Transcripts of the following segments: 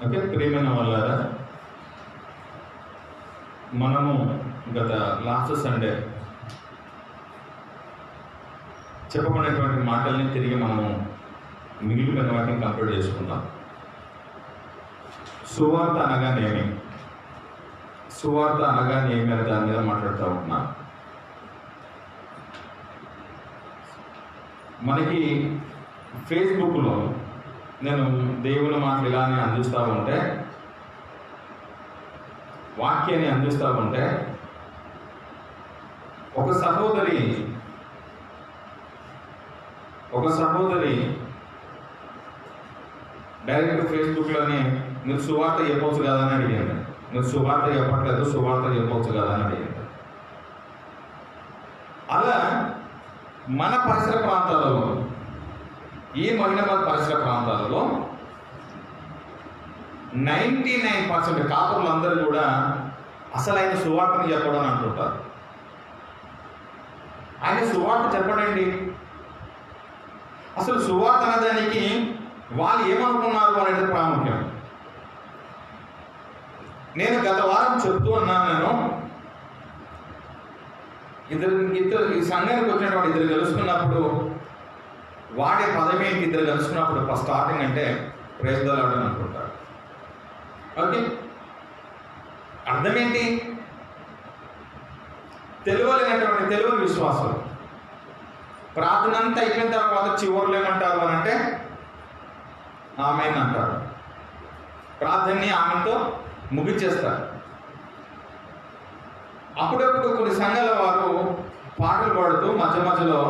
Okay, ప్రియమైన వాళ్ళారా, మనము గత లాస్ట్ సండే చెప్పబడినటువంటి మాటల్ని తిరిగి మనము మిగిలిపోయిన వాటిని కంప్లీట్ చేసుకుందాం. సువార్త అనగానేమి, సువార్త అనగానేమి అనే దాని మీద మాట్లాడుతూ ఉంటున్నా. మనకి ఫేస్బుక్లో నేను దేవుని మాటలు ఇలానే అందిస్తూ ఉంటే, వాక్యాన్ని అందిస్తూ ఉంటే, ఒక సహోదరి డైరెక్ట్ ఫేస్బుక్లోనే మీరు సువార్త చెప్పవచ్చు కదా అని అడిగాను. మీరు సువార్త చెప్పట్లేదు, సువార్త చెప్పవచ్చు కదా అని అడిగాను. అలా మన పరిసర ప్రాంతాలలో, ఈ మహిళాబాద్ పరిసర ప్రాంతాలలో 99% కాపురులందరూ కూడా అసలు ఆయన సువార్తని చెప్పడం అని అంటుంటారు. ఆయన సువార్త చెప్పడండి. అసలు సువార్త అనేదానికి వాళ్ళు ఏమనుకున్నారు అనేది ప్రాముఖ్యం. నేను గత వారం చెప్తూ ఉన్నాను, ఇద్దరు ఈ సంఘానికి వచ్చినటువంటి ఇద్దరు కలుసుకున్నప్పుడు వాడే పదం ఏంటి? ఇద్దరు కలుసుకున్నప్పుడు ఫస్ట్ స్టార్టింగ్ అంటే ప్రైజ్ ది లార్డ్ అని అనుకుంటారు. ఓకే, అర్థం ఏంటి? తెలుగు విశ్వాసం. ప్రార్థన అంతా అయిపోయిన తర్వాత చివరిలో ఏమంటారు అని అంటే ఆమెన్ అంటారు. ప్రార్థనని ఆమెతో ముగించేస్తారు. అప్పుడప్పుడు కొన్ని సంఘాల వారు పాటలు పాడుతూ మధ్య మధ్యలో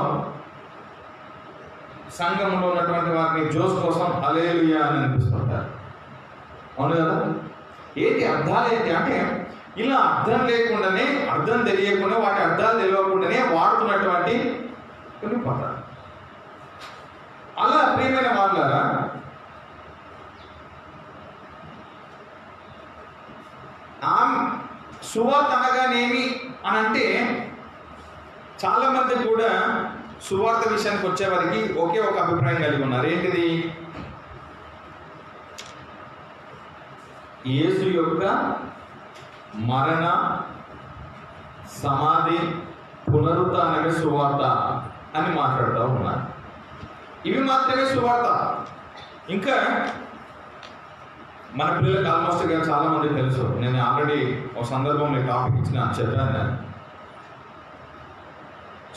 సంఘంలో ఉన్నటువంటి వారిని జోస్ కోసం హల్లెలూయా అని అనిపిస్తుంటారు. అవును కదా? ఏంటి అర్థాలు ఏంటి అంటే, ఇలా అర్థం లేకుండానే, అర్థం తెలియకుండా, వాటి అర్థాలు తెలియకుండానే వాడుతున్నటువంటి కొన్ని పదాలు. అలా ప్రియమైన వాళ్ళారా, సువార్త అనగానేమి అని అంటే, చాలామంది కూడా సువార్త విషయానికి వచ్చేవారికి ఒకే ఒక అభిప్రాయం కలిగి ఉన్నారు. ఏంటిది? యేసు యొక్క మరణ, సమాధి, పునరుత్థానమే సువార్త అని మాట్లాడుతూ ఉన్నారు. ఇవి మాత్రమే సువార్త. ఇంకా మన పిల్లలకు ఆల్మోస్ట్ చాలా మంది తెలుసు. నేను ఆల్రెడీ ఒక సందర్భంలో టాపిక్ చెప్పాను.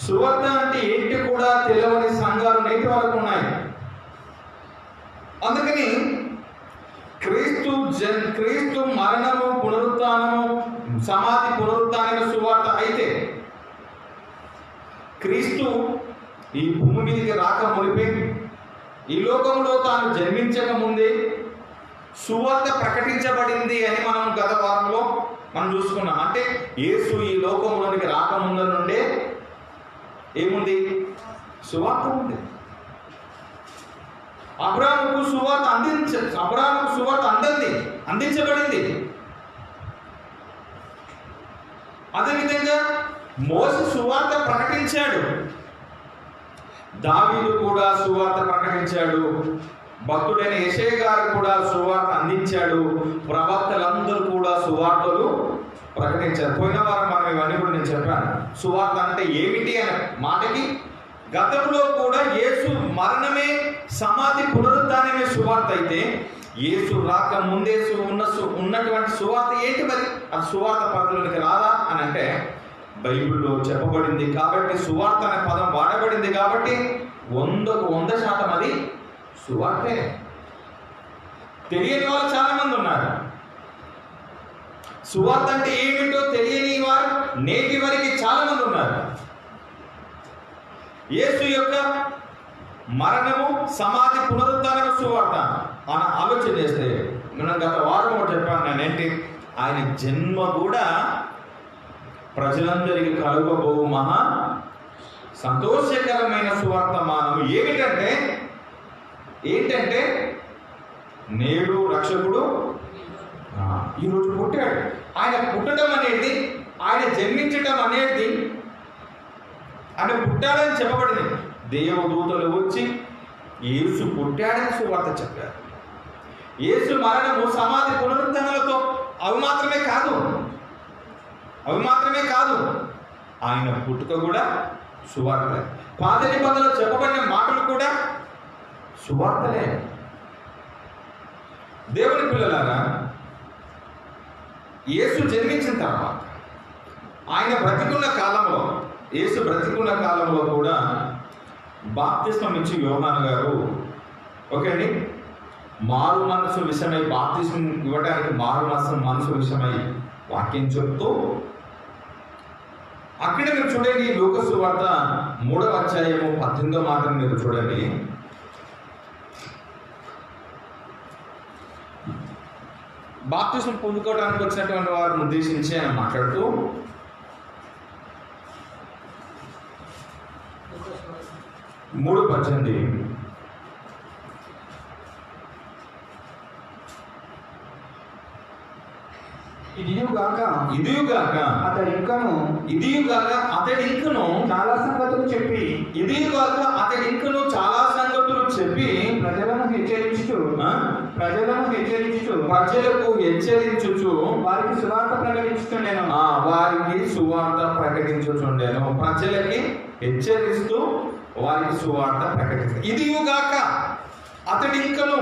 సువార్త అంటే ఏంటి కూడా తెలియని సంఘాలు నేటి వరకు ఉన్నాయి. అందుకని క్రీస్తు మరణము, పునరుత్థానము, సమాధి, పునరుత్థానమే సువార్త అయితే, క్రీస్తు ఈ భూమి మీదకి రాక మునిపే, ఈ లోకంలో తాను జన్మించక ముందే సువార్త ప్రకటించబడింది అని మనం గత వారంలో మనం చూసుకున్నాం. అంటే యేసు ఈ లోకంలోనికి రాకముందు నుండే ఏముంది? సువార్త ఉంది. అబ్రాహాముకు సువార్త అందించబడింది. అదేవిధంగా మోసే సువార్త ప్రకటించాడు, దావీదు కూడా సువార్త ప్రకటించాడు, భక్తుడైన యెషయా గారు కూడా సువార్త అందించాడు, ప్రవక్తలందరూ కూడా సువార్తలు ప్రకటించారు. పోయిన వారం మనం ఇవన్నీ కూడా నేను చెప్పాను. సువార్త అంటే ఏమిటి అనే మాటకి గతంలో కూడా యేసు మరణమే, సమాధి, పునరుత్థానమే సువార్త అయితే, యేసు రాక ముందే ఉన్నటువంటి సువార్త ఏంటి? మరి అది సువార్త పద్ధతిలోనికి రాదా అని అంటే బైబిల్లో చెప్పబడింది కాబట్టి, సువార్త అనే పదం వాడబడింది కాబట్టి 100% అది సువార్తే. తెలియని వాళ్ళు చాలా మంది ఉన్నారు. సువార్త అంటే ఏమిటో తెలియని వారు నేటి వరకు చాలా మంది ఉన్నారు. యేసు యొక్క మరణము, సమాధి, పునరుత్థానము సువార్త అని ఆలోచన చేస్తే, మనం గత వారం ఒకటి చెప్పాను నేను, ఏంటి? ఆయన జన్మ కూడా ప్రజలందరికీ కలుగబోవు మహా సంతోషకరమైన సువార్తమానము. ఏంటంటే నేడు రక్షకుడు ఈరోజు పుట్టాడు. ఆయన పుట్టడం అనేది, ఆయన జన్మించడం అనేది, ఆయన పుట్టాడని చెప్పబడింది. దేవదూతలు వచ్చి యేసు పుట్టాడని సువార్త చెప్పారు. యేసు మరణము, సమాధి, పునరుద్ధరణలతో అవి మాత్రమే కాదు ఆయన పుట్టుక కూడా సువార్తలే. పాత నిబంధనలో చెప్పబడిన మాటలు కూడా సువార్తలే. దేవుని పిల్లలారా, యేసు జన్మించిన తర్వాత యేసు బ్రతికున్న కాలంలో కూడా బాప్తిస్మం ఇచ్చి యోహాను గారు ఓకేండి మారు మనసు విషయమై, బాప్తిస్మం ఇవ్వడానికి మారు మనసు విషయమై వాక్యం చెప్తూ, అక్కడ మీరు చూడండి లూకా సువార్త 3వ అధ్యాయము 18వ మాటను మీరు చూడండి. బాప్తిస్మం పొందుకోవడానికి వచ్చినటువంటి వారిని ఉద్దేశించి ఆయన మాట్లాడుతూ, 3:18 ఇదియుగాక అతడి ఇంకను చాలా సంగతులు చెప్పి ప్రజలను హెచ్చరించుచు వారికి సువార్త ప్రకటించుచుండెను. ప్రజలకి హెచ్చరిస్తూ వారికి సువార్త ప్రకటిస్తూ, ఇదియుగాక అతడి ఇంకను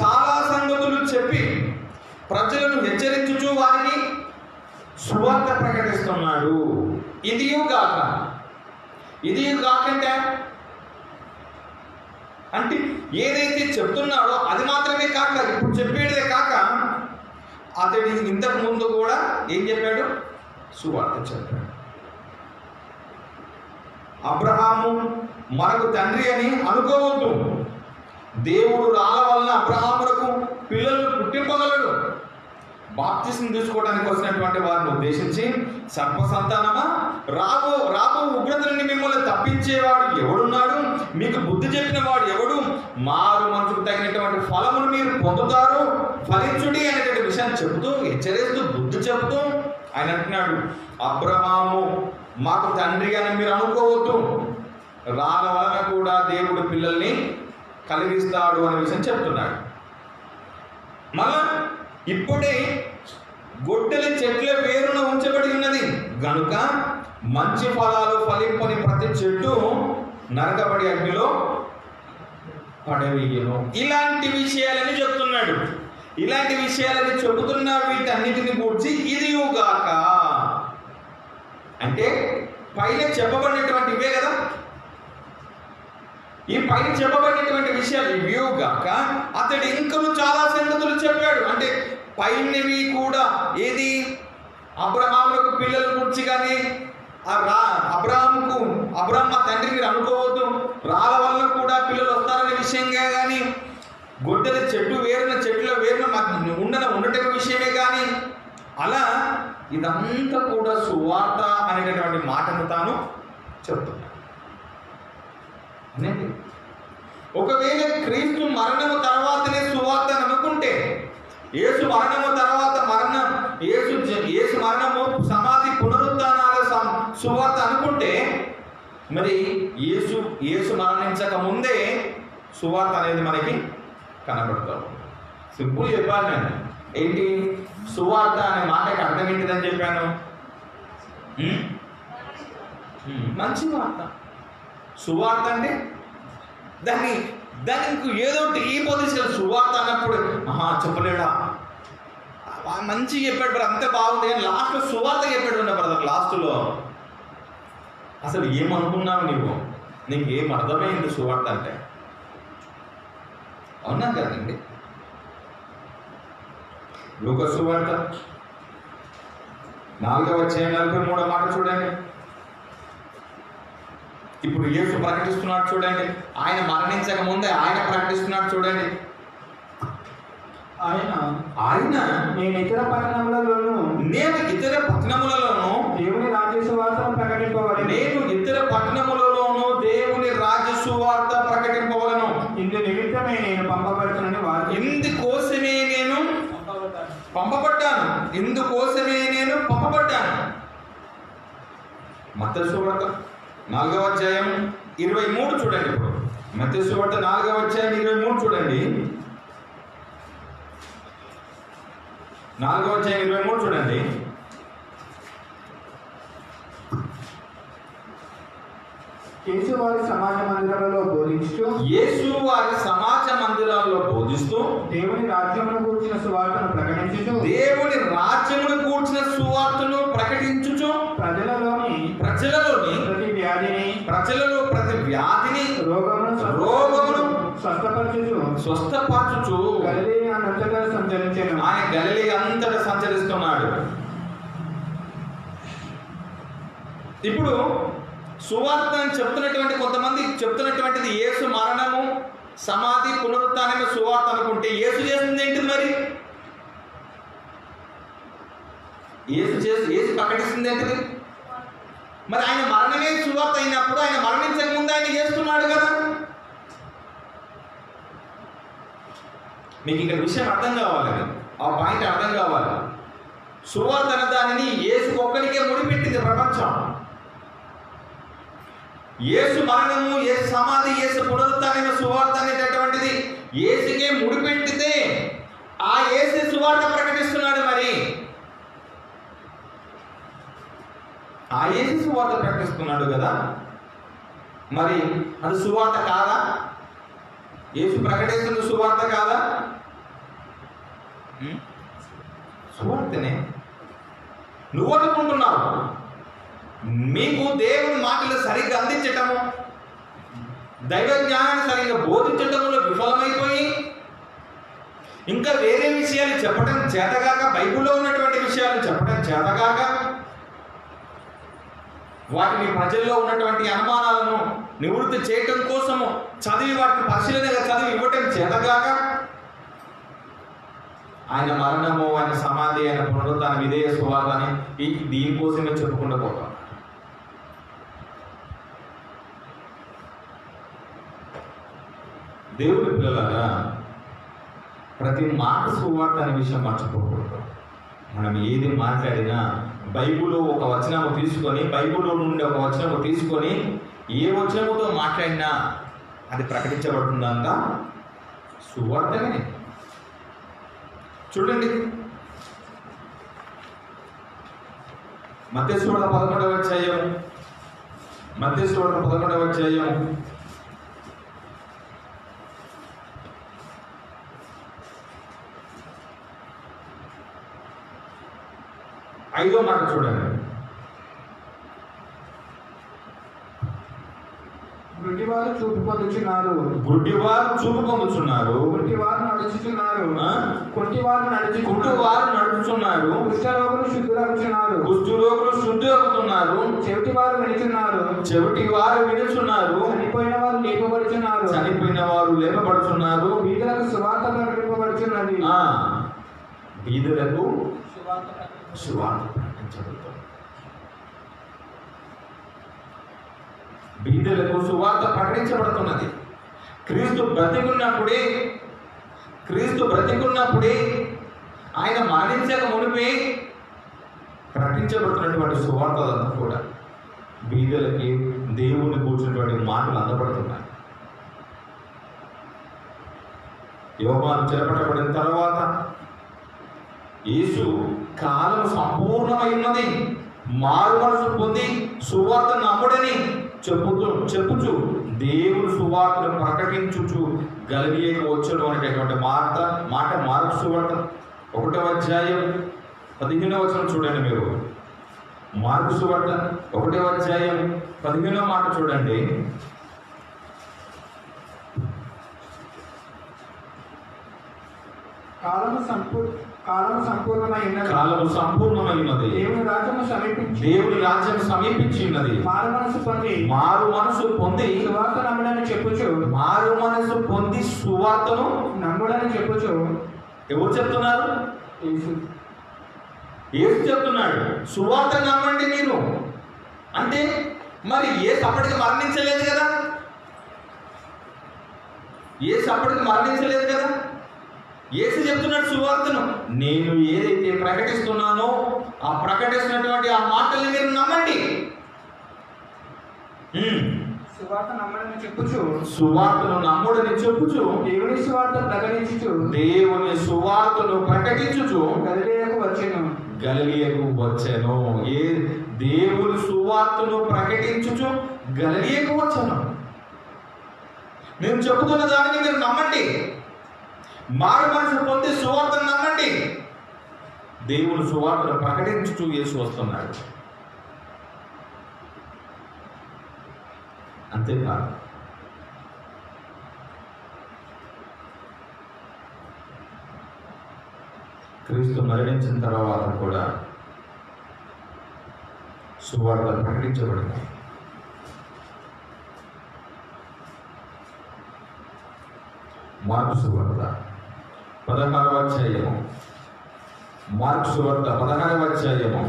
చాలా సంగతులు చెప్పి ప్రజలను హెచ్చరించుచు వారికి సువార్త ప్రకటిస్తున్నాడు. ఇదియుగాక అంటే ఏదైతే చెప్తున్నాడో అది మాత్రమే కాక, ఇప్పుడు చెప్పేదే కాక, అతడి ఇంతకు ముందు కూడా ఏం చెప్పాడు? సువార్త చెప్పాడు. అబ్రహాము మనకు తండ్రి అని అనుకోవద్దు. దేవుడు రాళ్ళ వలన అబ్రహాములకు పిల్లలు పుట్టింపగలడు. బాప్తిస్మం తీసుకోవడానికి వచ్చినటువంటి వారిని ఉద్దేశించి, సర్ప సంతానమా, రాబో ఉగ్రత నుండి మిమ్మల్ని తప్పించేవాడు ఎవడున్నాడు? మీకు బుద్ధి చెప్పిన వాడు ఎవడు? మారు మనసుకు తగినటువంటి ఫలమును మీరు పొందుతారు, ఫలించుడి అనేటువంటి విషయాన్ని చెబుతూ, హెచ్చరిస్తూ, బుద్ధి చెబుతూ ఆయన అంటున్నాడు, అబ్రహాము మాకు తండ్రి అని మీరు అనుకోవద్దు. రాళ్ళ వలన కూడా దేవుడు పిల్లల్ని కలిగిస్తాడు అనే విషయం చెప్తున్నాడు. మళ్ళా ఇప్పుడే గొడ్డలి చెట్ల వేరున ఉంచబడి ఉన్నది గనుక మంచి ఫలాలు ఫలింపని ప్రతి చెట్టు నరకబడి అగ్నిలో పడవేయను. ఇలాంటి విషయాలని చెప్తున్నాడు. ఇలాంటి విషయాలని చెబుతున్న వీటన్నిటిని గూర్చి ఇదియుగాక అంటే పైన చెప్పబడినటువంటి ఇవే కదా. ఈ పైన చెప్పబడినటువంటి విషయాలు ఇవిగాక అతడు ఇంకను చాలా సంగతులు చెప్పాడు. అంటే పైనవి కూడా ఏది? అబ్రహాములకు పిల్లల గురించి కానీ, అబ్రహాం మా తండ్రి మీరు అనుకోవద్దు, రాళ్ళ వల్ల కూడా పిల్లలు వస్తారనే విషయంగా కానీ, గొడ్డలి చెట్ల వేరున ఉండటం విషయమే కానీ, అలా ఇదంతా కూడా సువార్త అనేటటువంటి మాటను తాను చెప్తున్నాడు. ఒకవేళ క్రీస్తు మరణము తర్వాతనే సువార్త అనుకుంటే, యేసు మరణము తర్వాత యేసు మరణము, సమాధి, పునరుద్ధానాల సువార్త అనుకుంటే, మరి యేసు మరణించక ముందే సువార్త అనేది మనకి కనబడతాం. సింపుల్ చెప్పాను నేను. ఏంటి సువార్త అనే మాటకి అర్థం ఏంటిదని చెప్పాను? మంచి వార్త. సువార్త అంటే దానికి ఏదో ఈ పొజిషన్ సువార్త అన్నప్పుడు చెప్పలేడా, మంచి చెప్పాడు బ్రదర్, అంతే బాగుంది, కానీ లాస్ట్లో సువార్త చెప్పాడు ఉన్నా బ్రదర్. లాస్ట్లో అసలు ఏమనుకున్నావు నీకు ఏం అర్థమైంది సువార్త అంటే? అవునా కదండి? లూకా సువార్త 4వ అధ్యాయం 43వ మాట చూడండి. ఇప్పుడు యేసు ప్రకటిస్తున్నాడు చూడండి. ఆయన మరణించక ముందే ఆయన ప్రకటిస్తున్నాడు చూడండి. ఆయన నేను ఇతర పట్టణములలోను దేవుని రాజ్య సువార్తను ప్రకటింపవలెను. నేను ఇతర పట్టణములలోను దేవుని రాజ్య సువార్త ప్రకటింపవలను. ఇందు నిమిత్తమే నేను పంపబడుతున్నాను. ఇందుకోసమే నేను పంపబడ్డాను. మత్తయి సువార్త 4వ అధ్యాయం 23 చూడండి. ఇప్పుడు మత్తయి సువార్త 4వ అధ్యాయం 23 చూడండి. 4:23 చూడండి. యేసు వారి సమాజ మందిరాలలో బోధించుతూ యేసు వారి సమాజ మందిరాల్లో బోధిస్తూ దేవుని రాజ్యమును గూర్చిన సువార్తను ప్రకటించుచు దేవుని రాజ్యమును గూర్చిన సువార్తను ప్రకటించుచు ప్రజలలోని ప్రజలలో ప్రతి వ్యాధిని రోగమును స్వస్థపరచుచు గలిలయ అంతటా సంచరించెను. ఆయన గలిలయ అంతటా సంచరిస్తున్నాడు. ఇప్పుడు సువార్త అని చెప్తున్నటువంటి కొంతమంది చెప్తున్నటువంటిది యేసు మరణము, సమాధి, పునరుత్థానమే సువార్త అనుకుంటే యేసు చేసింది ఏంటిది మరి? యేసు ప్రకటిస్తుంది ఏంటిది? మరి ఆయన మరణమే సువార్త అయినప్పుడు ఆయన మరణించక ముందు ఆయన చేస్తున్నాడు కదా. మీకు ఇక్కడ విషయం అర్థం కావాలి, ఆ పాయింట్ అర్థం కావాలి. సువార్త అనే దానిని యేసు ఒక్కరికే ముడిపెట్టింది ప్రపంచం. యేసు మరణము, యేసు సమాధి, యేసు పునరుత్థానమైన సువార్త అనేటటువంటిది యేసుకే ముడిపెట్టితే ఆ యేసు సువార్త ప్రకటిస్తున్నాడు. మరి ఆ యేసు సువార్త ప్రకటిస్తున్నాడు కదా, మరి అది సువార్త కాదా? యేసు ప్రకటిస్తున్న సువార్త కాదా? సువార్తనే. నువ్వు అనుకుంటున్నావు మీకు దేవుని మాటలు సరిగ్గా అందించటము, దైవ జ్ఞానాన్ని సరిగ్గా బోధించటంలో విఫలమైపోయి ఇంకా వేరే విషయాలు చెప్పడం చేతగాక, బైబిల్లో ఉన్నటువంటి విషయాలు చెప్పడం చేతగాక, వాటిని ప్రజల్లో ఉన్నటువంటి అనుమానాలను నివృత్తి చేయటం కోసము చదివి వాటిని పరిశీలనగా చదివి ఇవ్వటం చేతగాక, ఆయన మరణము, ఆయన సమాధి, ఆయన పునరుత్థానం ఇదే సువార్త అని దీనికోసమే చెప్పుకుంటూ పోతాం. దేవుడి పిల్లలారా, ప్రతి మాట సువార్త అనే విషయం మర్చిపోకూడదు. మనం ఏది మాట్లాడినా బైబిల్లో ఒక వచనము తీసుకొని, బైబిల్లో నుండి ఒక వచనము తీసుకొని ఏ వచనముతో మాట్లాడినా అది ప్రకటించబడుతుందంట సువార్తనే. చూడండి, మత్తయి సువార్త 11వ అధ్యాయం, మత్తయి సువార్త 11వ అధ్యాయం 5వ మాట చూడండి. గుడ్డివారు చూపు పొందుచున్నారు, గుడ్డివారు చూపు పొందుచున్నారు, గుడ్డివారు నడుచుచున్నారు, కుంటివారు నడుచుచున్నారు, కుష్ఠరోగులు శుద్ధులవుచున్నారు, కుష్ఠరోగులు శుద్ధి అవుతున్నారు, చెవిటివారు వినుచున్నారు, చనిపోయిన వారు లేపబడుచున్నారు, బీదలకు సువార్త ప్రకటింపబడుచున్నది. బీదలకు సువార్త ప్రకటించబడుతుంది. బీదలకు సువార్త ప్రకటించబడుతున్నది. క్రీస్తు బ్రతికున్నప్పుడే ఆయన మరణించక మునిపే ప్రకటించబడుతున్నటువంటి సువార్తలంతా కూడా బీదలకి దేవుని కూర్చున్నటువంటి మాటలు అందబడుతున్నాయి. యోహాను చెరపట్టబడిన తర్వాత యేసు కాలం సంపూర్ణమైనది, మారు మనసు పొంది సువార్త నమ్ముడని చెప్పుచు దేవుని సువార్తను ప్రకటించుచు గలిలయకు వచ్చును అనేటటువంటి మాట మార్కు సువార్త 1వ అధ్యాయం 15వ వచనం చూడండి. మీరు మార్కు సువార్త 1వ అధ్యాయం 15వ మాట చూడండి. కాలము సంపూర్ణమైనది, దేవుని రాజ్యం సమీపించినది, మారు మనసు పొంది సువార్త నమ్ముడని చెప్పుచు, మారు మనసు పొంది సువార్తను నమ్ముడని చెప్పుచు. ఎవరు చెప్తున్నారు? యేసు చెప్తున్నాడు, సువార్త నమ్మండి మీరు అంటే. మరి యేసు అప్పటికి మరణించలేదు కదా, యేసు చెప్తున్నాడు సువార్తను. నేను ఏదైతే ప్రకటిస్తున్నానో ఆ ప్రకటిస్తున్నటువంటి ఆ మాటల్ని మీరు నమ్మండి. సువార్తను నమ్ముడని చెప్పుచు దేవుని సువార్తను ప్రకటించుచు గలిలయకు వచ్చెను. గలిలియకు వచ్చాను. ఏ దేవుని సువార్తను ప్రకటించుచు గలిలియకు వచ్చాను. నేను చెబుతున్న దానికి మీరు నమ్మండి. మారు మనసు పొంది సువార్తను నమ్మండి. దేవుని సువార్తను ప్రకటించుచు యేసు వస్తున్నాడు. అంతేకాదు, క్రీస్తు మరణించిన తర్వాత కూడా సువార్త ప్రకటించబడింది. మార్కు సువార్త 16వ అధ్యాయము, మార్కు సువార్త 16వ అధ్యాయము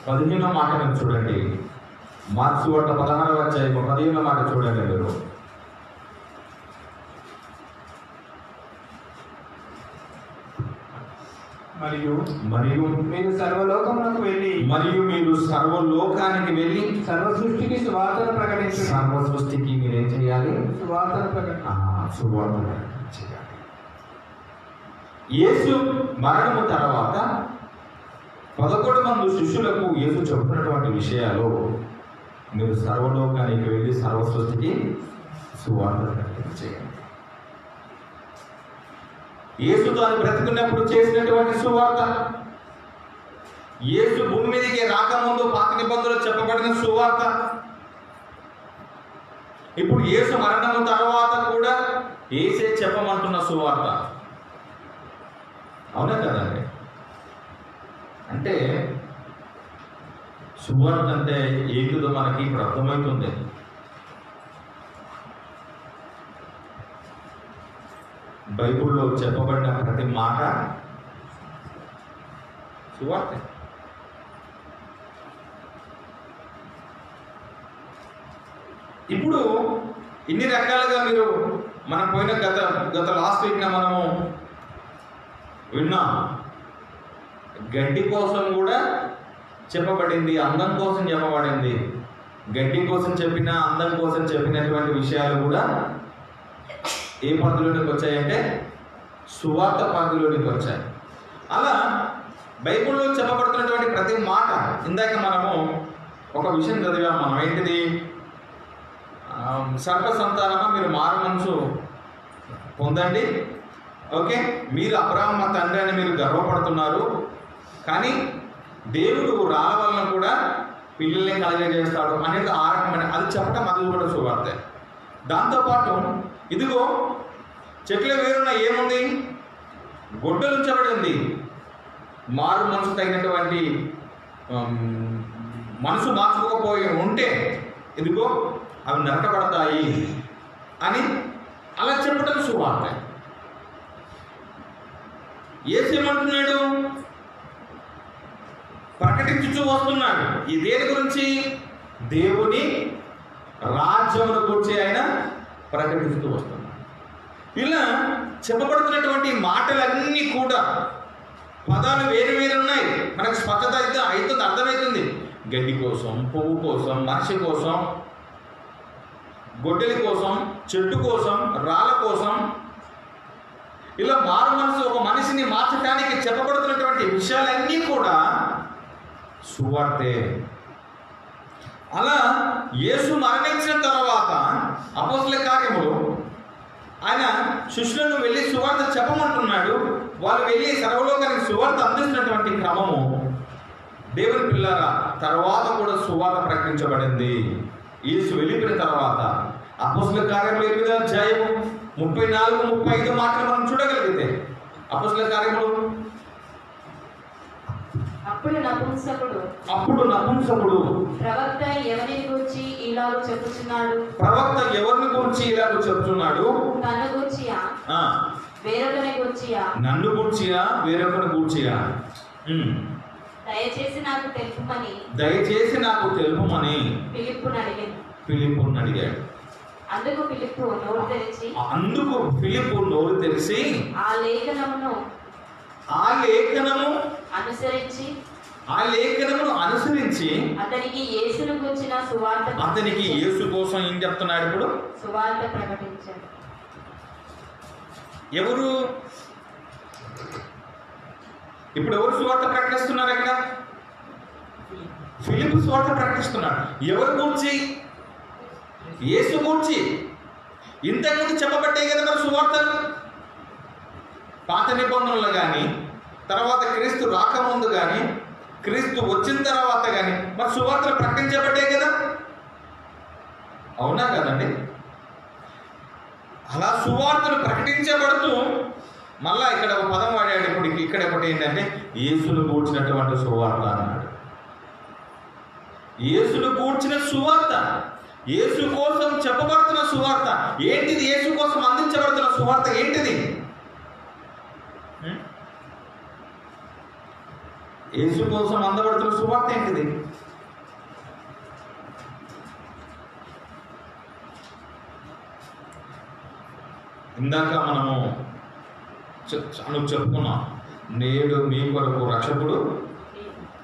15వ మాటను చూడండి. మార్కు సువార్త 16వ అధ్యాయము 15వ మాట చూడండి మీరు. మరియు మీరు సర్వలోకమునకు వెళ్ళి మీరు సర్వలోకానికి వెళ్ళి సర్వ సృష్టికి సువార్తను ప్రకటించండి. సర్వ సృష్టికి మీరేం చేయాలి? సువార్తను ప్రకటించండి. సువార్త చేయాలి. యేసు మరణము తర్వాత 11 మంది శిష్యులకు యేసు చెబుతున్నటువంటి విషయాలు, మీరు సర్వలోకానికి వెళ్ళి సర్వ సృష్టికి సువార్త ప్రకటించేయండి. యేసు తాను బ్రతుకున్నప్పుడు చేసినటువంటి సువార్త, యేసు భూమి మీదకి రాకముందు పాత నిబంధనలు చెప్పబడిన సువార్త, ఇప్పుడు యేసు మరణము తర్వాత కూడా యేసే చెప్పమంటున్న సువార్త. అవునా కదండి? అంటే సువార్త అంటే ఏంటిదో మనకి ఇప్పుడు అర్థమవుతుంది. బైబిల్లో చెప్పబడిన ప్రతి మాట సువార్త. ఇప్పుడు ఇన్ని రకాలుగా మీరు మనం పోయిన గత లాస్ట్ వీక్న మనము విన్నాం. గడ్డి కోసం కూడా చెప్పబడింది, అందం కోసం చెప్పబడింది. గడ్డి కోసం చెప్పిన, అందం కోసం చెప్పినటువంటి విషయాలు కూడా ఏ పరిధిలోనికి వచ్చాయంటే సువార్త పరిధిలోనికి వచ్చాయి. అలా బైబిల్లో చెప్పబడుతున్నటువంటి ప్రతి మాట, ఇందాక మనము ఒక విషయం చదివాం మనం. ఏంటిది? సర్వ సంతానమా మీరు మారు మనసు పొందండి. ఓకే, మీరు అబ్రాహ్మ తండ్రి అని మీరు గర్వపడుతున్నారు, కానీ దేవుడు రాళ్ళ వలన కూడా పిల్లల్ని కలగజేస్తాడు అనేది ఆ రకమైన అది చెప్పడం, అది కూడా సువార్త. దాంతోపాటు ఇదిగో చెట్ల వేరున ఏముంది? గొడ్డలు ఉంచబడి ఉంది. మారు మనసు తగినటువంటి మనసు మార్చుకోకపోయి ఉంటే ఇదిగో అవి నరకబడతాయి అని అలా చెప్పడం సువార్త. యేసేమంటున్నాడు? ప్రకటించుచూ వస్తున్నాడు. ఈ దేని గురించి? దేవుని రాజ్యమును గురించి ఆయన ప్రకటిస్తూ వస్తున్నాడు. ఇలా చెప్పబడుతున్నటువంటి మాటలన్నీ కూడా పదాలు వేరు వేరు ఉన్నాయి. మనకు స్పష్టత అయితే అవుతుంది, అర్థమవుతుంది. గడ్డి కోసం, పువ్వు కోసం, మనిషి కోసం, గొడ్డలి కోసం, చెట్టు కోసం, రాళ్ళ కోసం, ఇలా మారు మనసు ఒక మనిషిని మార్చడానికి చెప్పబడుతున్నటువంటి విషయాలన్నీ కూడా సువార్తే. అలా యేసు మరణించిన తర్వాత అపోస్తల కార్యములు ఆయన శిష్యులను వెళ్ళి సువార్త చెప్పమంటున్నాడు. వాళ్ళు వెళ్ళి సర్వలోకానికి సువార్త అందిస్తున్నటువంటి క్రమము దేవుని పిల్లరా తర్వాత కూడా సువార్త ప్రకటించబడింది. యేసు వెళ్ళిపోయిన తర్వాత అపోస్తల కార్యములు 8వ అధ్యాయము 34-35 మాటలు మనం చూడగలిగితే, అపోస్తల కార్యములు అప్పుడు నపుంసకుడు ప్రవక్త ఎవరిని గురించి ఇలాగ చెప్పుచున్నాడు? తన్ను గూర్చియా, వేరొకని గూర్చియా, నన్ను గూర్చియా, వేరొకని గూర్చియా? దయచేసి నాకు తెలుపుమని ఫిలిప్పును అడిగాడు. అందుకు ఫిలిప్పు నోరు తెరిచి ఆ లేఖనము అనుసరించి అతనికి యేసు కోసం ఏం చెప్తున్నాడు? ఇప్పుడు సువార్త ప్రకటించాడు. ఎవరు? ఇప్పుడు ఎవరు సువార్త ప్రకటిస్తున్నారు అక్కడ? ఫిలిప్పు సువార్త ప్రకటిస్తున్నాడు. ఎవరు గూర్చి? యేసు గూర్చి. ఇంతకుముందు చెప్పబట్టే కదా మరి సువార్తలు. పాత నిబంధనలు కానీ, తర్వాత క్రీస్తు రాకముందు కానీ, క్రీస్తు వచ్చిన తర్వాత కానీ మరి సువార్తలు ప్రకటించబట్టే కదా. అవునా కదండి? అలా సువార్తలు ప్రకటించబడుతూ మళ్ళా ఇక్కడ ఒక పదం వాడాడు. ఇప్పుడు ఇక్కడ ఒకటి ఏంటంటే యేసును గూర్చినటువంటి సువార్త అన్నాడు. యేసును గూర్చిన సువార్త, యేసు కోసం చెప్పబడుతున్న సువార్త ఏంటిది? యేసు కోసం అందించబడుతున్న సువార్త ఏంటిది? యేసు కోసం అందబడుతున్న సువార్త ఏంటిది? ఇందాక మనము చెప్పుకున్నాం, నేడు మీ కొరకు రక్షకుడు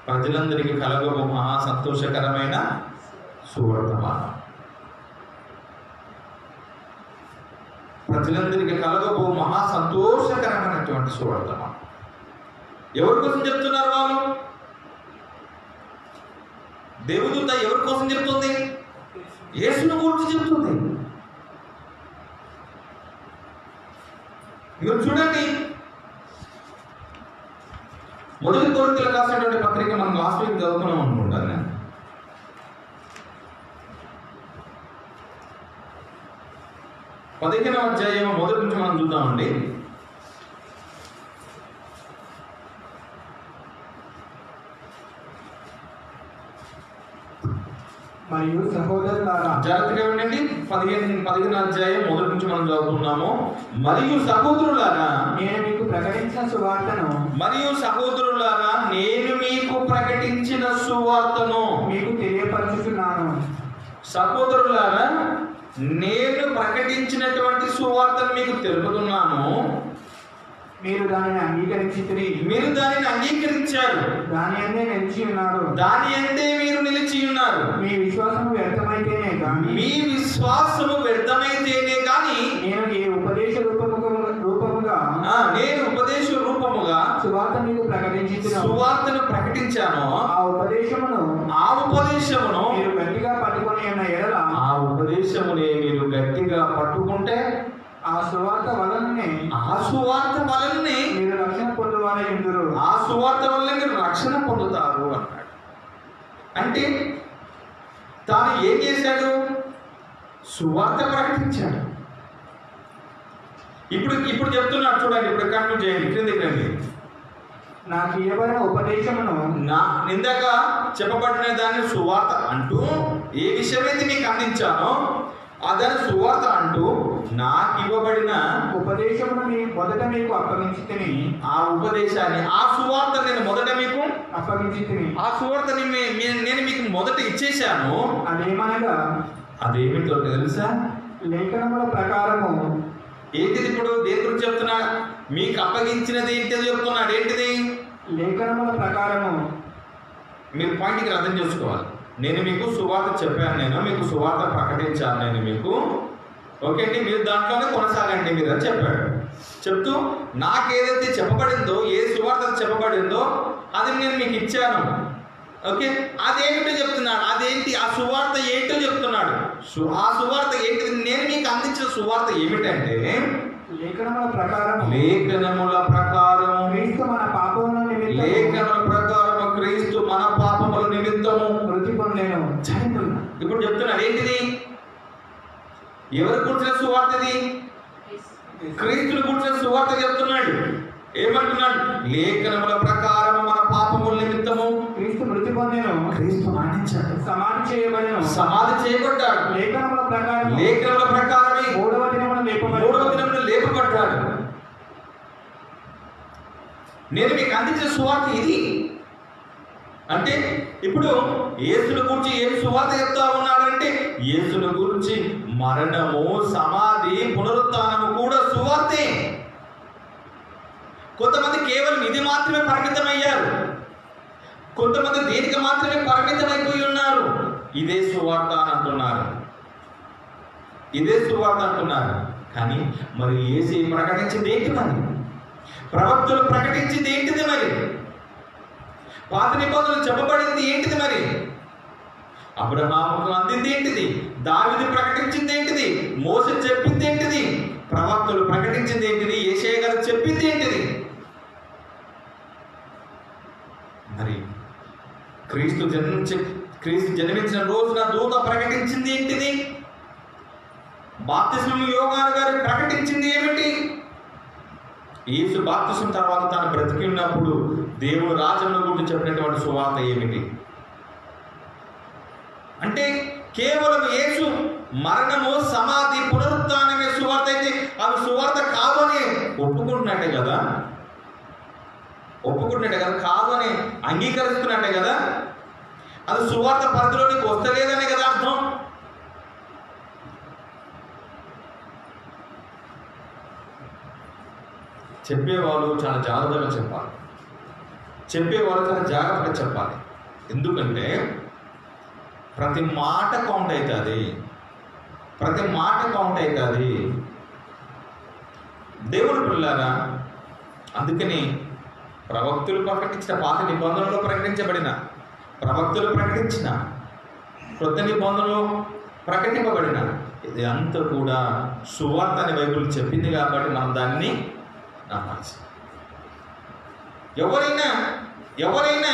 ప్రజలందరికీ కలగబో మహా సంతోషకరమైన సువర్తమానం. ప్రజలందరికీ కలగబో మహా సంతోషకరమైనటువంటి సువర్తమానం. ఎవరి కోసం చెప్తున్నారు వాళ్ళు? దేవదూత ఎవరి కోసం చెప్తుంది? యేసును గురించి చెప్తుంది. మీరు చూడండి, మొదటి కొరింథీయులకు రాసినటువంటి పత్రిక మనం లాస్ట్ వీక్ చదువుకున్నాం అనుకుంటాను నేను. పదిహేనవ అధ్యాయం మొదటి నుంచి మనం చూద్దామండి. మరియు సహోదరులారా, జాగ్రత్తగా వినండి. 15 అధ్యాయం మొదటి నుంచి మనం చదువుతున్నాము. మరియు సహోదరులారా, నేను మీకు ప్రకటించిన సువార్తను మీకు తెలియపరుచుతున్నాను. సహోదరులారా, నేను ప్రకటించినటువంటి సువార్తను మీకు తెలుపుతున్నాను. మీరు దానిని అంగీకరించారు. దాని అందే నిలిచి ఉన్నారు. మీరు నిలిచి ఉన్నారు. మీ విశ్వాసము వ్యర్థమైతేనే కానీ నేను ఈ ఉపదేశ రూపముగా నేను ఉపదేశ రూపముగా సువార్తను ప్రకటించాను. ఆ ఉపదేశమును మీరు గట్టిగా పట్టుకొని ఉన్న ఎడల, ఆ ఉపదేశమునే మీరు గట్టిగా పట్టుకుంటే ఆ సువార్త వలననే మీరు రక్షణ పొందువారై ఉందురు. ఆ సువార్త వల్లనే మీరు రక్షణ పొందుతారు అన్నాడు. అంటే తాను ఏం చేశాడు? సువార్త ప్రకటించాడు. ఇప్పుడు చెప్తున్నాడు చూడండి. ఇప్పుడు కంటిన్యూ చేయండి, క్రిందికి రండి. నాకు ఇవ్వబడిన ఉపదేశమును, ఇందాక చెప్పబడిన దాన్ని సువార్త అంటూ ఏ విషయమైతే మీకు అందించానో అదని సువార్త అంటూ నాకు ఇవ్వబడిన ఉపదేశమును మొదట మీకు అప్పగించితిని. ఆ ఉపదేశాన్ని, ఆ సువార్త నేను మొదట మీకు అప్పగించితిని. ఆ సువార్తని నేను మీకు మొదట ఇచ్చేశాను. అదేమనగా, అదేమిటో తెలుసా? లేఖనముల ప్రకారము. ఏంటిది? ఇప్పుడు దేని గురించి చెప్తున్నా? మీకు అప్పగించినది ఏంటిది చెప్తున్నాడు. ఏంటిది? లేఖనముల ప్రకారము. మీరు పాయింట్కి అర్థం చేసుకోవాలి. నేను మీకు సువార్త చెప్పాను, నేను మీకు సువార్త ప్రకటించాను, నేను మీకు. ఓకే అండి, మీరు దాంట్లోనే కొనసాగండి మీరు అని చెప్పాడు. చెప్తూ నాకేదైతే చెప్పబడిందో, ఏ సువార్త చెప్పబడిందో అది నేను మీకు ఇచ్చాను. ఓకే, అదేమిటో చెప్తున్నాడు. అదేంటి? ఆ సువార్త ఏంటో చెప్తున్నాడు. ఆ సువార్త ఏంటిది? నేను మీకు అందించిన సువార్త ఏమిటంటే, లేఖనముల ప్రకారం క్రీస్తు మన పాపముల నిమిత్తము, లేఖనముల ప్రకారం క్రీస్తు మన పాపముల నిమిత్తము మృతి పొందెను. ఇప్పుడు చెప్తున్నాడు ఏంటిది? ఎవరు కూర్చున్న సువార్త ఇది? క్రీస్తుని కూర్చున్న సువార్త చెప్తున్నాడు. ఏమంటున్నాడు? లేఖనముల ప్రకారం మన పాపముల నిమిత్తము క్రీస్తు మృతి పొందెను. క్రీస్తు మరణించాడు, సమాధి చేయబడెను, సమాధి చేయబడ్డాడు. లేఖనముల ప్రకారమే 3వ దినమున లేపబడ్డాడు. నేను మీకు అందించిన సువార్త ఇది. అంటే ఇప్పుడు యేసును గురించి ఏం సువార్త చెప్తా ఉన్నాడంటే, యేసును గురించి మరణము, సమాధి, పునరుత్థానము కూడా సువార్తే. కొంతమంది కేవలం ఇది మాత్రమే పరిమితమయ్యారు, కొంతమంది దేనికి మాత్రమే పరిమితమైపోయి ఉన్నారు. ఇదే సువార్త అని అంటున్నారు, ఇదే సువార్త అంటున్నారు. కానీ మరి యేసు ప్రకటించింది ఏంటి? మరి ప్రవక్తలు ప్రకటించింది ఏంటిది? మరి పాత నిబంధనలు చెప్పబడింది ఏంటిది మరి? అబ్రహాముకు అందింది ఏంటిది? దావీదు ప్రకటించింది ఏంటిది? మోసే చెప్పింది ఏంటిది? ప్రవక్తలు ప్రకటించింది ఏంటిది? యేషయా గారు చెప్పింది ఏంటిది? మరి క్రీస్తు జన్మించిన రోజున దూత ప్రకటించింది ఏంటిది? బాప్తిస్మం యోహాను గారు ప్రకటించింది ఏమిటి? యేసు బాప్తిస్మం తర్వాత తాను బ్రతికి ఉన్నప్పుడు దేవుడు రాజ్యంలో గురించి చెప్పినటువంటి సువార్త ఏమిటి? అంటే కేవలం యేసు మరణము, సమాధి, పునరుత్థానమే సువార్త అయితే అవి సువార్త కాదు అని ఒప్పుకుంటున్నట్టే కదా, కాదు అని అంగీకరిస్తున్నట్టే కదా. అది సువార్త పరిధిలోనికి వస్తలేదనే కదా అర్థం. చెప్పేవాళ్ళు చాలా జాగ్రత్తగా చెప్పాలి, చెప్పేవాళ్ళు చాలా జాగ్రత్తగా చెప్పాలి. ఎందుకంటే ప్రతి మాట కౌంట్ అవుతుంది, దేవుడు పిల్లారా. అందుకని ప్రవక్తులు ప్రకటించిన, పాత నిబంధనలో ప్రకటించబడిన, ప్రవక్తులు ప్రకటించిన, కొత్త నిబంధనలో ప్రకటింపబడిన ఇది అంతా కూడా సువార్త అని బైబిల్ చెప్పింది కాబట్టి మనం దాన్ని నమ్మాల్సి. ఎవరైనా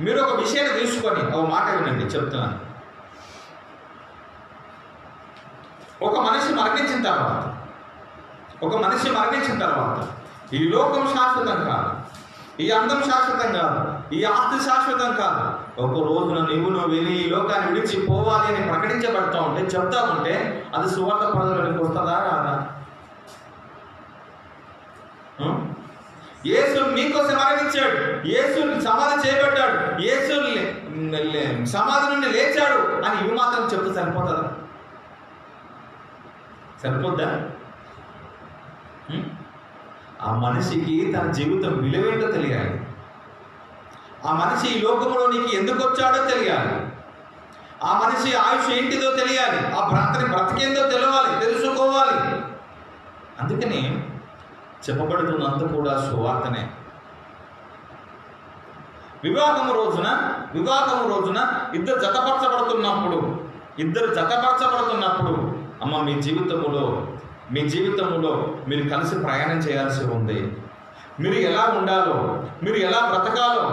మీరు ఒక విషయాన్ని తీసుకొని ఒక మాట వినండి, చెప్తున్నాను. ఒక మనిషి మరణించిన తర్వాత ఈ లోకం శాశ్వతం కాదు, ఈ అందం శాశ్వతం కాదు, ఈ ఆస్తి శాశ్వతం కాదు. ఒక రోజున నువ్వు వెళ్ళి ఈ లోకాన్ని విడిచిపోవాలి అని ప్రకటించబడతా ఉంటే, చెప్తా ఉంటే అది సువార్త పరిధిలోనికి వస్తుందా రాదా? యేసు మీకోసం మరణించాడు, యేసు సమాధి చేయబడ్డాడు, యేసు సమాధి నుండి లేచాడు అని ఇవి మాత్రం చెప్తే సరిపోద్దా? ఆ మనిషికి తన జీవితం విలువేంటో తెలియాలి, ఆ మనిషి ఈ లోకంలో నీకు ఎందుకు వచ్చాడో తెలియాలి, ఆ మనిషి ఆయుష్ ఏంటిదో తెలియాలి, ఆ బ్రతికేందో తెలుసుకోవాలి. అందుకని చెప్పబడుతున్నంత కూడా సువార్తనే. వివాహము రోజున ఇద్దరు జతపరచబడుతున్నప్పుడు అమ్మ మీ జీవితంలో మీరు కలిసి ప్రయాణం చేయాల్సి ఉంది. మీరు ఎలా ఉండాలో, మీరు ఎలా బ్రతకాలో,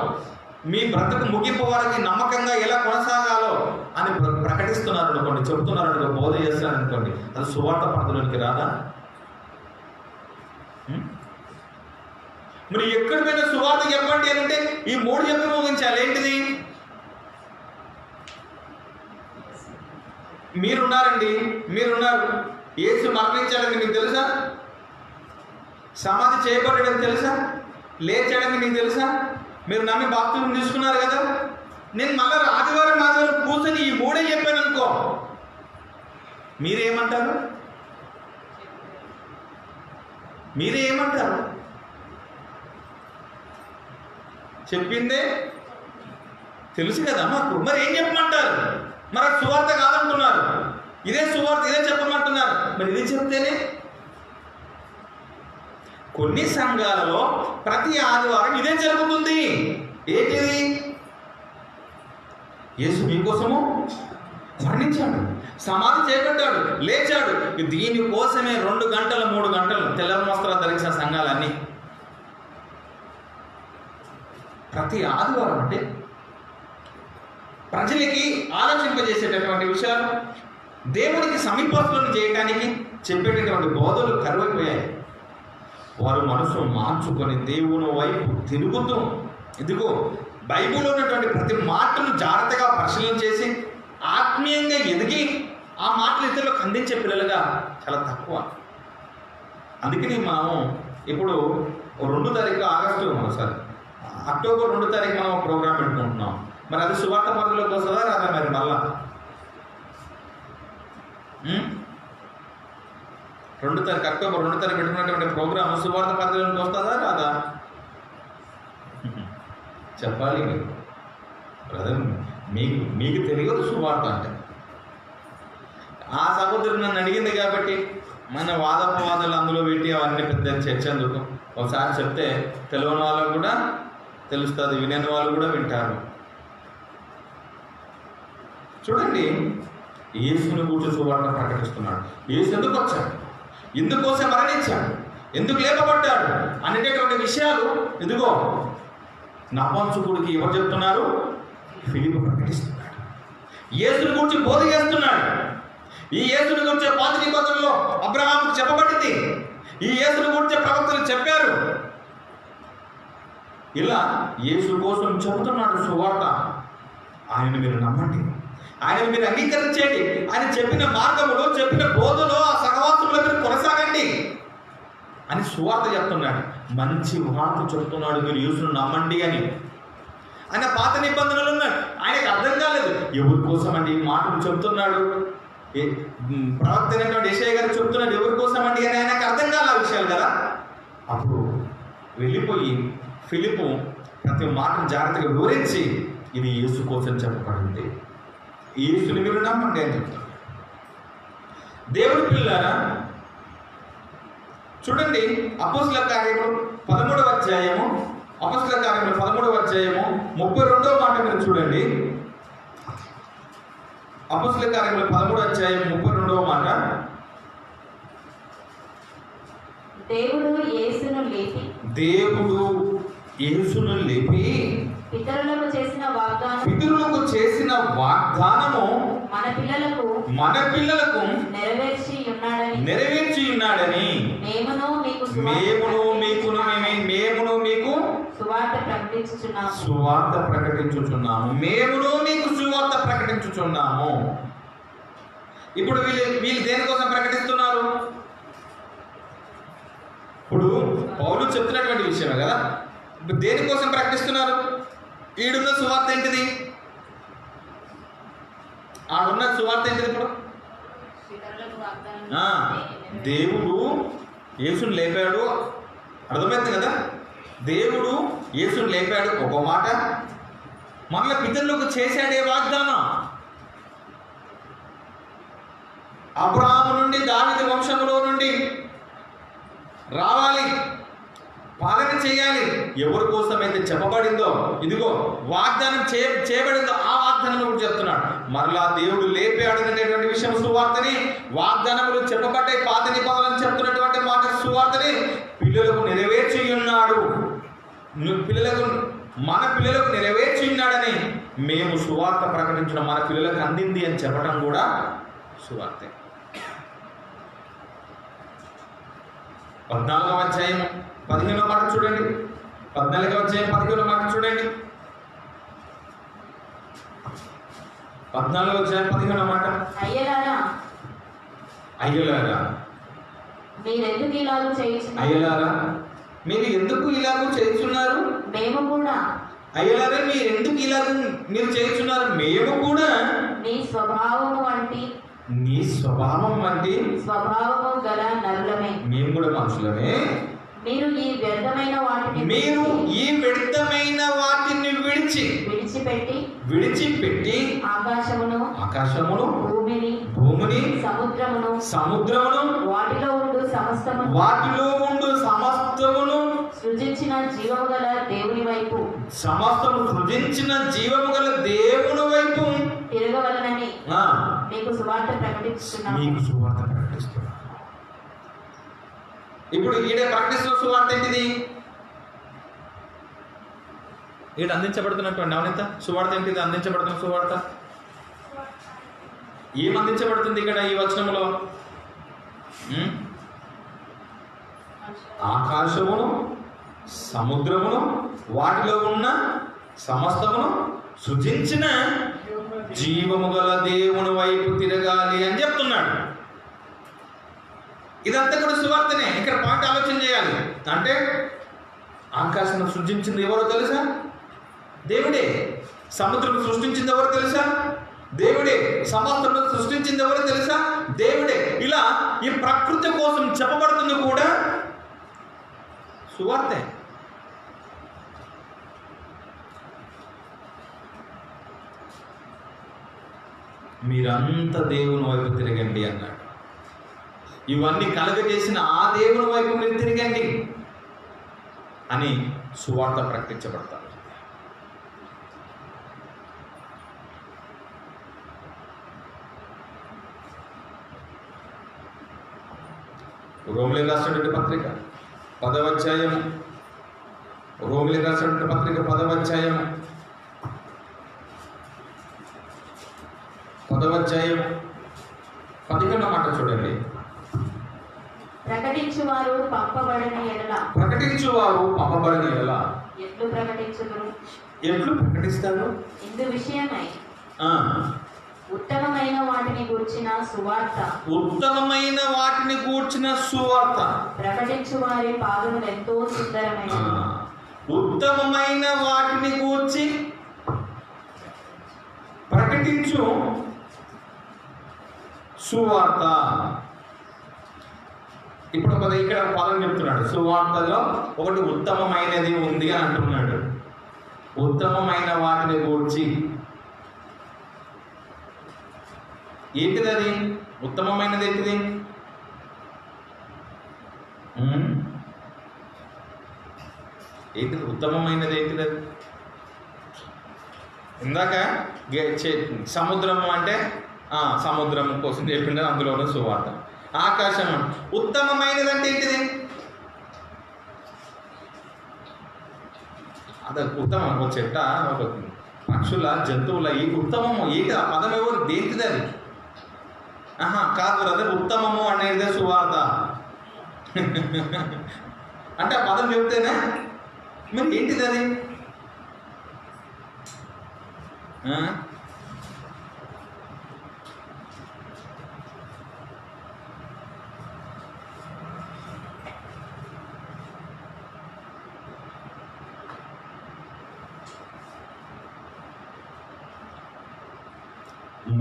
మీ బ్రతుకు ముగింపు వారికి నమ్మకంగా ఎలా కొనసాగాలో అని ప్రకటిస్తున్నారు అనుకోండి, చెబుతున్నారు అనుకో, బోధ చేస్తున్నారు అనుకోండి, అది సువార్త పరిధిలోనికి రాదా? మరి ఎక్కడి మీద సువార్త చెప్పండి అని అంటే ఈ 3 చెప్పి ముగించాలి. ఏంటిది? మీరున్నారు, యేసు మరణించాడని మీకు తెలుసా? సమాధి చేయబడ్డాడని తెలుసా? లేచాడని మీకు తెలుసా? మీరు నమ్మి బాప్తిస్మం తీసుకున్నారు కదా. నేను మళ్ళీ ఆదివారం కూర్చొని ఈ 3 చెప్పాను అనుకో, మీరేమంటారు? చెప్పిందే తెలుసు కదా మాకు, మరి ఏం చెప్పమంటారు? మరి సువార్త కాదంటున్నారు, ఇదే సువార్త, ఇదే చెప్పమంటున్నారు. మరి ఇది చెప్తేనే కొన్ని సంఘాలలో ప్రతి ఆదివారం ఇదే జరుగుతుంది. ఏంటిది? యేసు మీకోసము మరణించాడు, సమాధి చేయబడ్డాడు, లేచాడు. దీనికోసమే 2 గంటలు 3 గంటలు తెల్లని వస్త్రాలు ధరించిన సంఘాలన్నీ ప్రతి ఆదివారం. అంటే ప్రజలకి ఆలోచింపజేసేటటువంటి విషయాలు, దేవునికి సమీపస్తులను చేయడానికి చెప్పేటటువంటి బోధలు కరువైపోయాయి. వారు మనసు మార్చుకొని దేవుని వైపు తిరుగుతూ, ఇదిగో బైబిల్లో ఉన్నటువంటి ప్రతి మాటను జాగ్రత్తగా పరిశీలన చేసి ఆత్మీయంగా ఎదిగి ఆ మాటలు ఇతరులకు అందించే పిల్లలుగా చాలా తక్కువ. అందుకని మనం ఇప్పుడు 2 తారీఖు ఆగస్టు, అక్టోబర్ 2 తారీఖు మనం ప్రోగ్రాం పెట్టుకుంటున్నాం. మరి అది సువార్త పరిధిలోకి వస్తుందా రాదా? మరి మళ్ళా 2 తారీఖు, అక్టోబర్ 2 తారీఖు పెట్టుకున్నటువంటి ప్రోగ్రాం సువార్త పరిధిలోకి వస్తుందా రాదా? చెప్పాలి బ్రదర్. మీకు తెలియదు సువార్త అంటే. ఆ సహోదరుడు నన్ను అడిగింది కాబట్టి మన వాదోపవాదాలు అందులో పెట్టి అవన్నీ పెద్ద చర్చ ఎందుకు? ఒకసారి చెప్తే తెలియని వాళ్ళకు కూడా తెలుస్తుంది, వినని వాళ్ళు కూడా వింటారు. చూడండి, యేసుని గురించి సువార్త ప్రకటిస్తున్నాడు. యేసు ఎందుకు వచ్చాడు, ఎందుకోసం మరణించాడు, ఎందుకు లేపబడ్డాడు అనేటటువంటి విషయాలు ఇదిగో నపుంసకుడికి ఎవరు చెప్తున్నారు? ఫిలిప్పు ప్రకటిస్తున్నాడు. యేసుని గురించి బోధ చేస్తున్నాడు. ఈ యేసుని గురించి పాత నిబంధనలో అబ్రహాముకు చెప్పబడింది. ఈ యేసుని గురించి ప్రవక్తలు చెప్పారు. ఇలా యేసు కోసం చెబుతున్నాడు సువార్త. ఆయనను మీరు నమ్మండి, ఆయనను మీరు అంగీకరించండి, ఆయన చెప్పిన మార్గములో, చెప్పిన బోధలో, ఆ సహవాసంలో మీరు కొనసాగండి అని సువార్త చెప్తున్నాడు. మంచి వార్త చెప్తున్నాడు, మీరు యేసును నమ్మండి అని. ఆయన పాత నిబంధనలు ఉన్నాడు, ఆయనకు అర్థం కాలేదు. ఎవరి కోసం అండి ఈ మాటలు చెబుతున్నాడు? ప్రవక్త అయినటువంటి యెషయా గారు చెప్తున్నాడు ఎవరి కోసం అండి అని ఆయనకు అర్థం కాల ఆ విషయాలు కదా. అప్పుడు వెళ్ళిపోయి ఫిలిప్పు ప్రతి మాటను జాగ్రత్తగా వివరించి ఇది యేసు కోసం చెప్పబడింది, యేసుని మీరు నమ్మండి అని చెప్తారు. దేవుడి పిల్లారా, చూడండి అపోస్తల కార్యములు 13వ అధ్యాయము, అపోస్తల కార్యములు 13వ అధ్యాయము 32వ మాట మీరు చూడండి. అపోస్తల కార్యములు 13వ అధ్యాయం 32వ మాట. దేవుడు యేసును లేపి పితరులకు చేసిన వాగ్దానము మన పిల్లలకు నెరవేర్చి ఉన్నాడని మేమును మీకు సువార్త ప్రకటించుచున్నాము. మేమును మీకు సువార్త ప్రకటించుచున్నాము. ఇప్పుడు వీళ్ళు దేనికోసం ప్రకటిస్తున్నారు? ఇప్పుడు పౌలు చెప్తున్నటువంటి విషయమే కదా. ఇప్పుడు దేనికోసం ప్రకటిస్తున్నారు? ఈడున్న సువార్త ఏంటిది? ఆడున్న సువార్త ఏంటిది? ఇప్పుడు దేవుడు యేసుని లేపాడు, అర్థమైంది కదా. దేవుడు యేసుని లేపాడు ఒక మాట, మళ్ళీ పితరులకు చేశాడే వాగ్దానం. అబ్రహాము నుండి దావీదు వంశంలో నుండి రావాలి, పాలన చేయాలి. ఎవరి కోసం అయితే చెప్పబడిందో, ఇదిగో వాగ్దానం చేయబడిందో ఆ వాగ్దానం కూడా చెప్తున్నాడు. మరలా దేవుడు లేపాడు అనేటువంటి విషయం సువార్తని, వాగ్దానములు చెప్పబడ్డాయి పాత నిబంధనలు చెప్తున్నటువంటి మాట సువార్తని పిల్లలకు నెరవేర్చి ఉన్నాడు. మన పిల్లలకు నెరవేర్చి ఉన్నాడని మేము సువార్త ప్రకటించడం, మన పిల్లలకు అందింది అని చెప్పడం కూడా సువార్తే. 14వ అధ్యాయం 15వ మాట చూడండి. 14వ అధ్యాయం 15వ మాట చూడండి. 14వ అధ్యాయం 15వ మాట. అయ్యలారా మీరు ఎందుకు ఇలాగూ చేస్తున్నారు? మేము కూడా. అయ్యలారా మీరు చేస్తున్నారు, మేము కూడా నీ స్వభావము వంటి స్వభావము గల నరులమే. మేము కూడా మనుషులమే. మీరు ఈ వ్యర్థమైన వాటిని విడిచిపెట్టి ఆకాశమును భూమిని సముద్రమును వాటిలో ఉండు సమస్తమును సృజించిన జీవము గల దేవుని వైపు తిరగవలనని మీకు సువార్త ప్రకటిస్తున్నాను. ఇప్పుడు ఈడ ప్రకటిస్తున్న సువార్త ఏంటిది? ఈడ అందించబడుతున్నటువంటి నవనీత సువార్త ఏంటిది? అందించబడుతున్న సువార్త ఏం అందించబడుతుంది ఇక్కడ ఈ వచనంలో? ఆకాశమును సముద్రమును వాటిలో ఉన్న సమస్తమును సృజించిన జీవము గల దేవుని వైపు తిరగాలి అని చెప్తున్నాడు. ఇదంతా కూడా సువార్తనే. ఇక్కడ పాయింట్ ఆలోచన చేయాలి. అంటే ఆకాశం సృష్టించింది ఎవరో తెలుసా? దేవుడే. సముద్రం సృష్టించింది ఎవరో తెలుసా? దేవుడే. సమస్తం సృష్టించింది ఎవరో తెలుసా? దేవుడే. ఇలా ఈ ప్రకృతి కోసం చెప్పబడుతుంది కూడా సువార్తే. మీరంతా దేవుని వైపు తిరగండి అన్నాడు. ఇవన్నీ కలగజేసిన ఆ దేవుని వైపు మీరు తిరగండి అని సువార్త ప్రకటించబడతారు. రోమిలికి రాసినటువంటి పత్రిక 10వ అధ్యాయం, రోమిలికి రాసినటువంటి పత్రిక 10వ అధ్యాయం 11వ మాట చూడండి. ప్రకటించువారు పంపబడిన ఎడల ప్రకటించువారు పంపబడిన ఎడల ఎట్లు ప్రకటించుదురు? ఎట్లు ప్రకటిస్తారు? ఇందు విషయమై ఆ, ఉత్తమమైన వాటిని గూర్చిన సువార్త ఉత్తమమైన వాటిని కూర్చిన సువార్త. ప్రకటించు వారి పాదములు ఎంతో ఆ, సుందరమైనవి. ఉత్తమమైన వాటిని కూర్చి ప్రకటించు సువార్త. ఇప్పుడు ఇక్కడ పదం చెప్తున్నాడు. సువార్తలో ఒకటి ఉత్తమమైనది ఉంది అని అంటున్నాడు. ఉత్తమమైన వాటిని గూర్చి ఏంటిది? అది ఉత్తమమైనది ఏంటిది? ఏంటిది ఉత్తమమైనది? ఏంటిది అది? ఇందాక సముద్రము అంటే సముద్రం కోసం చెప్పిండే, అందులోనే సువార్త. ఆకాశం ఉత్తమమైనది అంటే ఏంటిది? అది ఉత్తమం. ఒక చెట్ట, ఒక పక్షుల, జంతువుల ఈ ఉత్తమము ఏంటి? ఆ పదం ఎవరు? దేంటిది అది? కాదు, అదే ఉత్తమము అనేది సువార్త అంటే ఆ పదం చెప్తేనే. మరి ఏంటిది అది?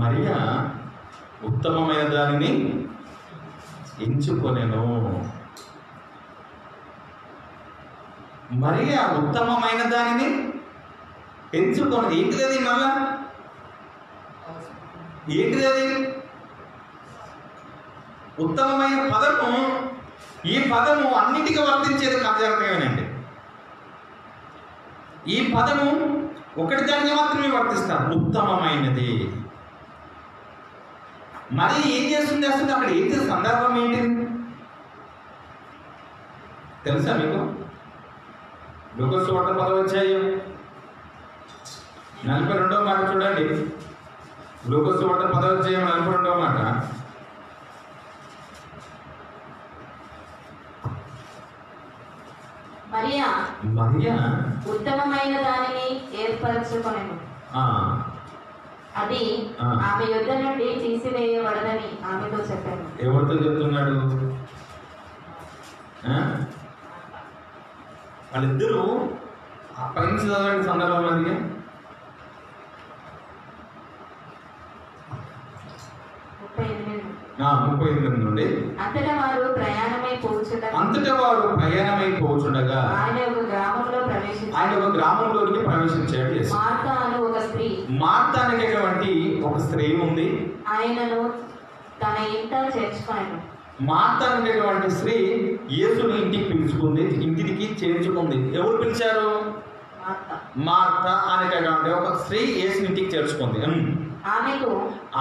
మరియా ఉత్తమమైన దానిని ఎంచుకొనెను. మరియా ఉత్తమమైన దానిని ఎంచుకొని ఏంటిది అది? మళ్ళా ఏంటిది అది? ఉత్తమమైన పదము. ఈ పదము అన్నిటికీ వర్తించేది కార్యక్రమేనండి. ఈ పదము ఒకటి దానికి మాత్రమే వర్తిస్తారు, ఉత్తమమైనది. మరి ఏం చేస్తుంది అసలు? అక్కడ ఏంటి సందర్భం? ఏంటి తెలుసా మీకు? లూకాసు వార్త 10వ అధ్యాయం 42వ మాట చూడండి. లూకాసు వార్త 10వ అధ్యాయం 42వ మాట. మరియా ఉత్తమమైన దానిని ఏర్పరచుకొనెను. అది ఆ. ఆమె యొద్ద నుండి తీసివేయబడదని ఆమెతో చెప్పాను. ఎవరితో చెప్తున్నాడు? వాళ్ళిద్దరూ ఆ పైన చదవండి సందర్భం. అది 38 నుండి. అంతటా వారు ప్రయాణమై పోచుండగా ఆయన ఒక గ్రామంలోనికి ప్రవేశించాడు. మార్తా అనేటువంటి ఒక స్త్రీ ఉంది. ఆయనను తన ఇంట చేర్చుకొనెను. మార్తా అనేటువంటి స్త్రీ యేసుని ఇంటికి పిలుచుకుంది, ఇంటికి చేర్చుకుంది. ఎవరు పిలిచారు? మార్తా అనేటువంటి ఒక స్త్రీ యేసుని ఇంటికి చేర్చుకుంది.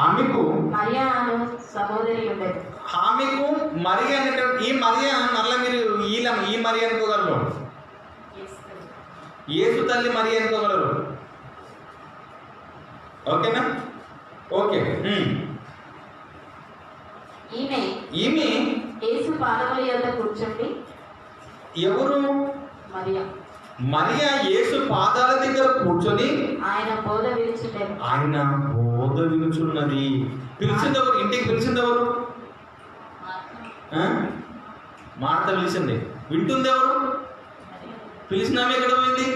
ఆమెకు మరియా అను సహోదరి ఉండేది. ఆమెకు మరియా అనేటువంటి ఈ మరియా మళ్ళీ మీరు ఈ మరియా అనుకోగలరు, యేసు తల్లి మరియా అనుకోగలరు. ఓకేనా? ఓకే. ఈమె యేసు పాదముల యొద్ద కూర్చుండి. ఎవరు? మరియా యేసు పాదాల దగ్గర కూర్చొని ఆయన బోధ వినుచున్నది. పిలిచిందెవరు? ఇంటికి పిలిచిందెవరు? మార్త పిలిచింది. వింటుంది ఎవరు? పిలిచినామే ఎక్కడ పోయింది?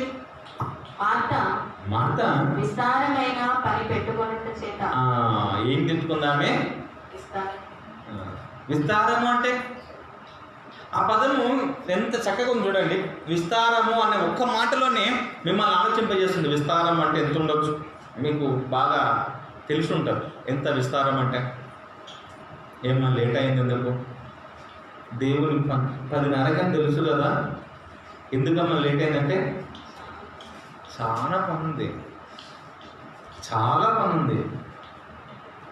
మార్త విస్తారమైన పని పెట్టుకున్నట్ట చేత ఏం తెచ్చుకుందామే? విస్తారము అంటే ఆ పదము ఎంత చక్కగా ఉంది చూడండి. విస్తారము అనే ఒక్క మాటలోనే మిమ్మల్ని ఆలోచింపజేస్తుంది. విస్తారం అంటే ఎంత ఉండొచ్చు మీకు బాగా తెలిసి ఉంటుంది. ఎంత విస్తారం అంటే ఏమన్నా లేట్ అయింది ఎందుకు? దేవుని 10:30 అని తెలుసు కదా. ఎందుకమ్మా లేట్ అయిందంటే చాలా పని ఉంది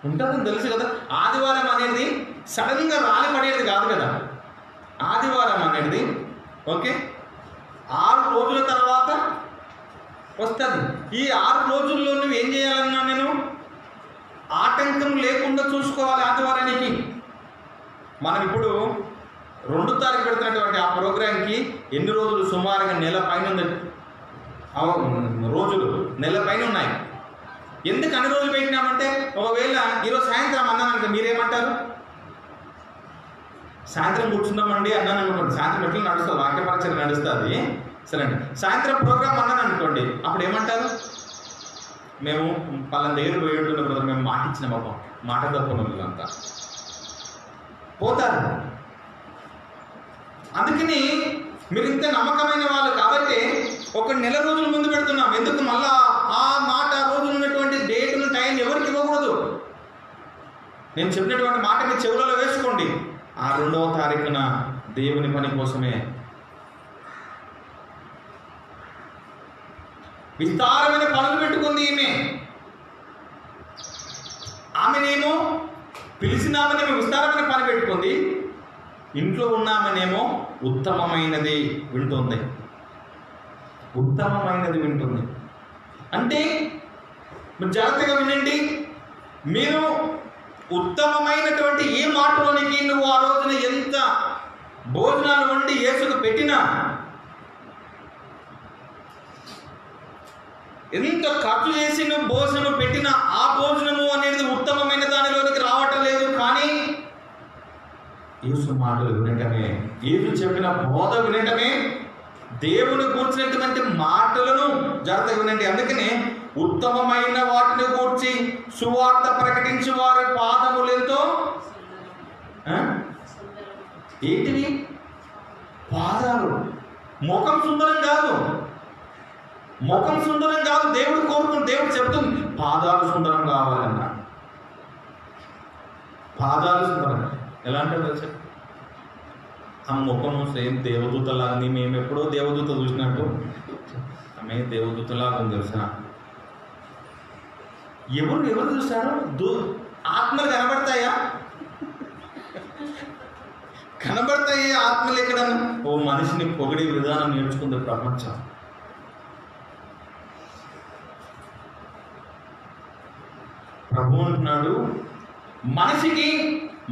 ఉంటుందని తెలుసు కదా. ఆదివారం అనేది సడన్గా రాలి పడేది కాదు కదా. ఆదివారం అనేది ఓకే 6 రోజుల తర్వాత వస్తుంది. ఈ 6 రోజుల్లో నువ్వు ఏం చేయాలన్నా నేను ఆటంకం లేకుండా చూసుకోవాలి. ఆదివారానికి మనం ఇప్పుడు 2వ తారీఖు పెడుతున్నటువంటి ఆ ప్రోగ్రాంకి ఎన్ని రోజులు? సుమారుగా నెల పైన ఉంది. రోజులు నెల పైన ఉన్నాయి. ఎందుకు అన్ని రోజులు పెట్టినామంటే, ఒకవేళ ఈరోజు సాయంత్రం అన్నానంటే మీరేమంటారు? సాయంత్రం కూర్చుందామండి అన్నాను అనుకోండి, సాయంత్రం ఎట్లా నడుస్తుంది, వాక్యపరిచయం నడుస్తుంది సరే అండి. సాయంత్రం ప్రోగ్రామ్ అన్నాను అనుకోండి, అప్పుడు ఏమంటారు? మేము పలానా దగ్గర పోయి ఉంటున్న బ్రదర్, మేము మాట ఇచ్చిన పాపం, మాట తప్పుకున్న వాళ్ళంతా పోతారు. అందుకని మీరు ఇంత నమ్మకమైన వాళ్ళు కాబట్టి ఒక నెల రోజుల ముందు పెడుతున్నాం. ఎందుకు? మళ్ళా ఆ మాట రోజులు ఉన్నటువంటి డేట్ను టైం ఎవరికి ఇవ్వకూడదు. నేను చెప్పినటువంటి మాట మీ చెవులలో వేసుకోండి. ఆ 2వ తారీఖున దేవుని పని కోసమే విస్తారమైన పనులు పెట్టుకుంది ఈమె. ఆమెనేమో పిలిచినామనేమో విస్తారమైన పని పెట్టుకుంది, ఇంట్లో ఉన్నామనేమో ఉత్తమమైనది వింటుంది. ఉత్తమమైనది వింటుంది అంటే మీరు జాగ్రత్తగా వినండి. మీరు ఉత్తమమైనటువంటి ఏ మాటలోనికి నువ్వు ఆ రోజున ఎంత భోజనాలు వండి యేసుకు పెట్టినా, ఎంత ఖర్చు చేసి నువ్వు భోజనం పెట్టినా ఆ భోజనము అనేది ఉత్తమమైన దానిలోనికి రావటం లేదు. కానీ యేసు మాటలు వినటమే, యేసు చెప్పిన బోధ వినటమే, దేవుని కూర్చున్నటువంటి మాటలను జాగ్రత్తగా వినండి. అందుకనే ఉత్తమమైన వాటిని కూర్చి సువార్త ప్రకటించి వారి పాదములెంతో ఏంటివి? పాదాలు. ముఖం సుందరం కాదు, ముఖం సుందరం కాదు. దేవుడు కోరుకుని దేవుడు చెప్తుంది పాదాలు సుందరం కావాలన్నా. పాదాలు సుందరం ఎలా అంటే తెలుసా? ఆ ముఖము సేమ్ దేవదూతలాగా, మేము ఎప్పుడో దేవదూత చూసినట్టు ఆమె దేవదూతలాగా ఉంది తెలుసా. ఎవరు చూస్తారు? ఆత్మలు కనబడతాయా? కనబడతాయి ఆత్మలు ఎక్కడ? ఓ మనిషిని పొగిడే విధానం నేర్చుకుంది ప్రపంచం. ప్రభు అంటున్నాడు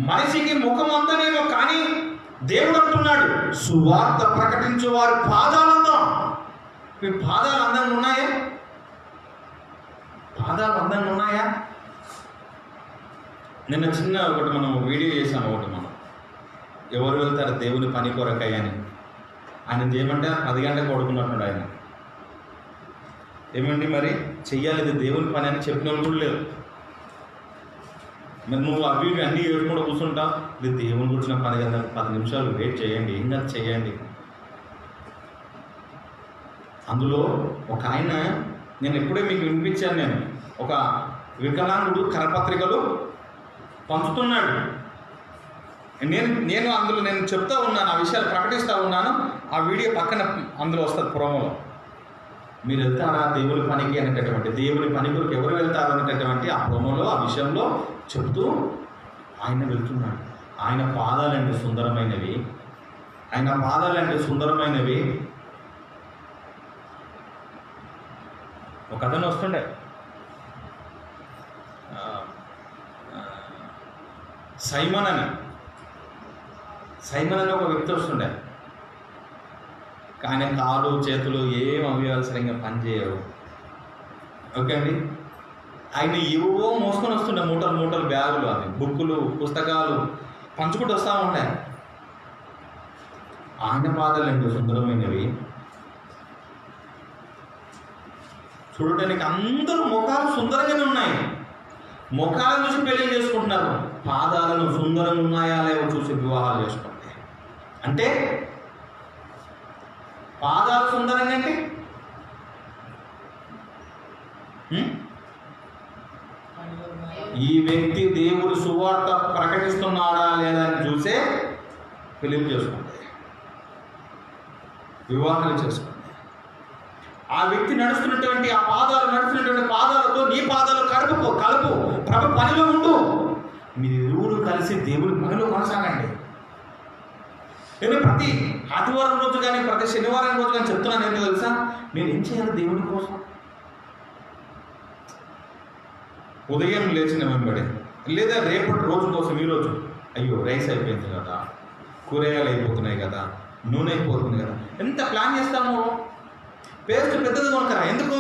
మనిషికి ముఖం అందనేమో, కానీ దేవుడు అంటున్నాడు సువార్త ప్రకటించే వారి పాదాలు అందం. మీ పాదాలు అందంగా ఉన్నాయా? పాదాలు అందంగా ఉన్నాయా? నిన్న చిన్న ఒకటి మనం వీడియో చేసాము. ఒకటి మనం ఎవరు వెళ్తారు దేవుని పని కొరకయ్య అని. ఆయన చేయమంటే 10 గంటలకు పడుకున్నట్టున్నాడు ఆయన. ఏమండి మరి చెయ్యాలి ఇది దేవుని పని అని చెప్పిన వాళ్ళు కూడా లేరు. మరి నువ్వు అవి అన్నీ ఏడుకుండా కూర్చుంటావు. ఇది దేవుని కూర్చున్న పని కదా, 10 నిమిషాలు వెయిట్ చేయండి, ఏం కాదు చేయండి. అందులో ఒక ఆయన, నేను ఎప్పుడే మీకు వినిపించాను, నేను ఒక వికలాంగుడు కరపత్రికలు పంచుతున్నాడు. నేను అందులో నేను చెప్తా ఉన్నాను, ఆ విషయాలు ప్రకటిస్తూ ఉన్నాను. ఆ వీడియో పక్కన అందులో వస్తుంది ప్రోమోలో. మీరు వెళ్తారా దేవుని పనికి అనేటటువంటి, దేవుని పని కొరకు ఎవరు వెళ్తారు అనేటటువంటి ఆ ప్రోమోలో ఆ విషయంలో చెప్తూ ఆయన వెళ్తున్నాడు. ఆయన పాదాలంటే సుందరమైనవి, ఆయన పాదాలంటే సుందరమైనవి. ఒక అతను వస్తుండే, సైమన్ అని ఒక వ్యక్తి వస్తుండే. ఆయన కాలు చేతులు ఏం అవయవాలు సరిగ్గా పనిచేయవు. ఓకే అండి. ఆయన ఏవో మోసుకొని వస్తుండే, మూటలు బ్యాగులు, అవి బుక్కులు పుస్తకాలు పంచుకుంటూ వస్తూ ఉంటాయి. ఆయన పాదాలు ఎంతో సుందరమైనవి. చూడటానికి అందరూ ముఖాలు సుందరంగానే ఉన్నాయి. ముఖాలను చూసి పెళ్లి చేసుకుంటున్నారు, పాదాలను సుందరంగా ఉన్నాయా లేవో చూసి వివాహాలు చేసుకుంటారు. అంటే పాదాలు సుందరంగా అంటే ఈ వ్యక్తి దేవుడు సువార్త ప్రకటిస్తున్నాడా లేదా అని చూసే పెళ్లి చేసుకుంటాయి, వివాహాలు చేసుకుంటాయి. ఆ వ్యక్తి నడుస్తున్నటువంటి ఆ పాదాలు నడుస్తున్నటువంటి పాదాలతో నీ పాదాలు కలుపు ప్రభు పనిలో ఉండు. మీరు ఇరువురు కలిసి దేవుడి పనిలో కొనసాగండి. నేను ప్రతి ఆదివారం రోజు కానీ ప్రతి శనివారం రోజు కానీ చెప్తున్నాను ఏంటో తెలుసా, నేను ఏం చేయాలి దేవుని కోసం? ఉదయం లేచిన వెంబడి లేదా రేపటి రోజు కోసం ఈరోజు అయ్యో రైస్ అయిపోయింది కదా, కూరగాయలు అయిపోతున్నాయి కదా, నూనె అయిపోతుంది కదా, ఎంత ప్లాన్ చేస్తాము. పేస్ట్ పెద్దది కొనకరా, ఎందుకు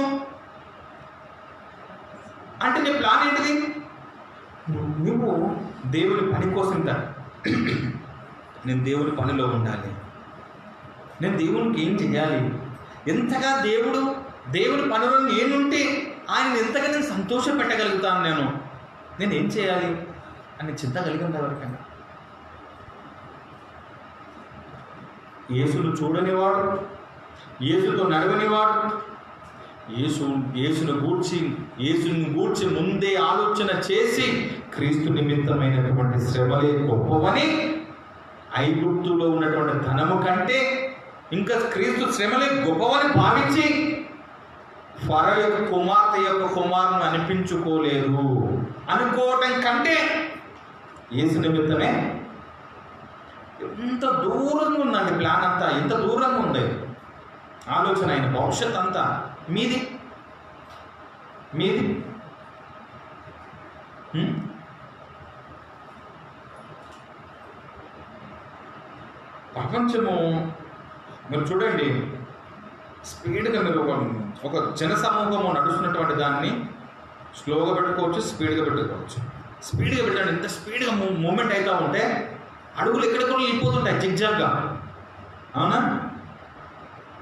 అంటే నీ ప్లాన్ ఏంటిది? నువ్వు దేవుని పని కోసం నేను దేవుని పనిలో ఉండాలి, నేను దేవునికి ఏం చేయాలి, ఎంతగా దేవుని పనిలో నేనుంటే ఆయన ఎంతగా నేను సంతోష పెట్టగలుగుతాను, నేను ఏం చేయాలి అని చింత కలిగి ఉంది ఎవరికైనా. యేసును చూడనివాడు, యేసుతో నడవనివాడు, యేసుని గూర్చి ముందే ఆలోచన చేసి క్రీస్తు నిమిత్తమైనటువంటి శ్రమలే గొప్పవని, ఐగుప్తులో ఉన్నటువంటి ధనము కంటే ఇంకా క్రీస్తు శ్రమలే గొప్పవని భావించి ఫరో యొక్క కుమార్తె యొక్క కుమారుని అనిపించుకోలేదు అనుకోవటం కంటే యేసు నిమిత్తమే ఎంత దూరంగా ఉందండి ప్లాన్ అంతా, ఎంత దూరంగా ఉంది ఆలోచన, ఆయన భవిష్యత్ అంతా మీది. ప్రపంచము మీరు చూడండి, స్పీడ్గా మీరు ఒక జన సమూహము నడుస్తున్నటువంటి దాన్ని స్లోగా పెట్టుకోవచ్చు, స్పీడ్గా పెట్టుకోవచ్చు. స్పీడ్గా పెట్టండి, ఎంత స్పీడ్గా మూమెంట్ అవుతూ ఉంటే అడుగులు ఎక్కడెక్కడ వెళ్ళిపోతుంటాయి జిగ్జాగ్గా, అవునా?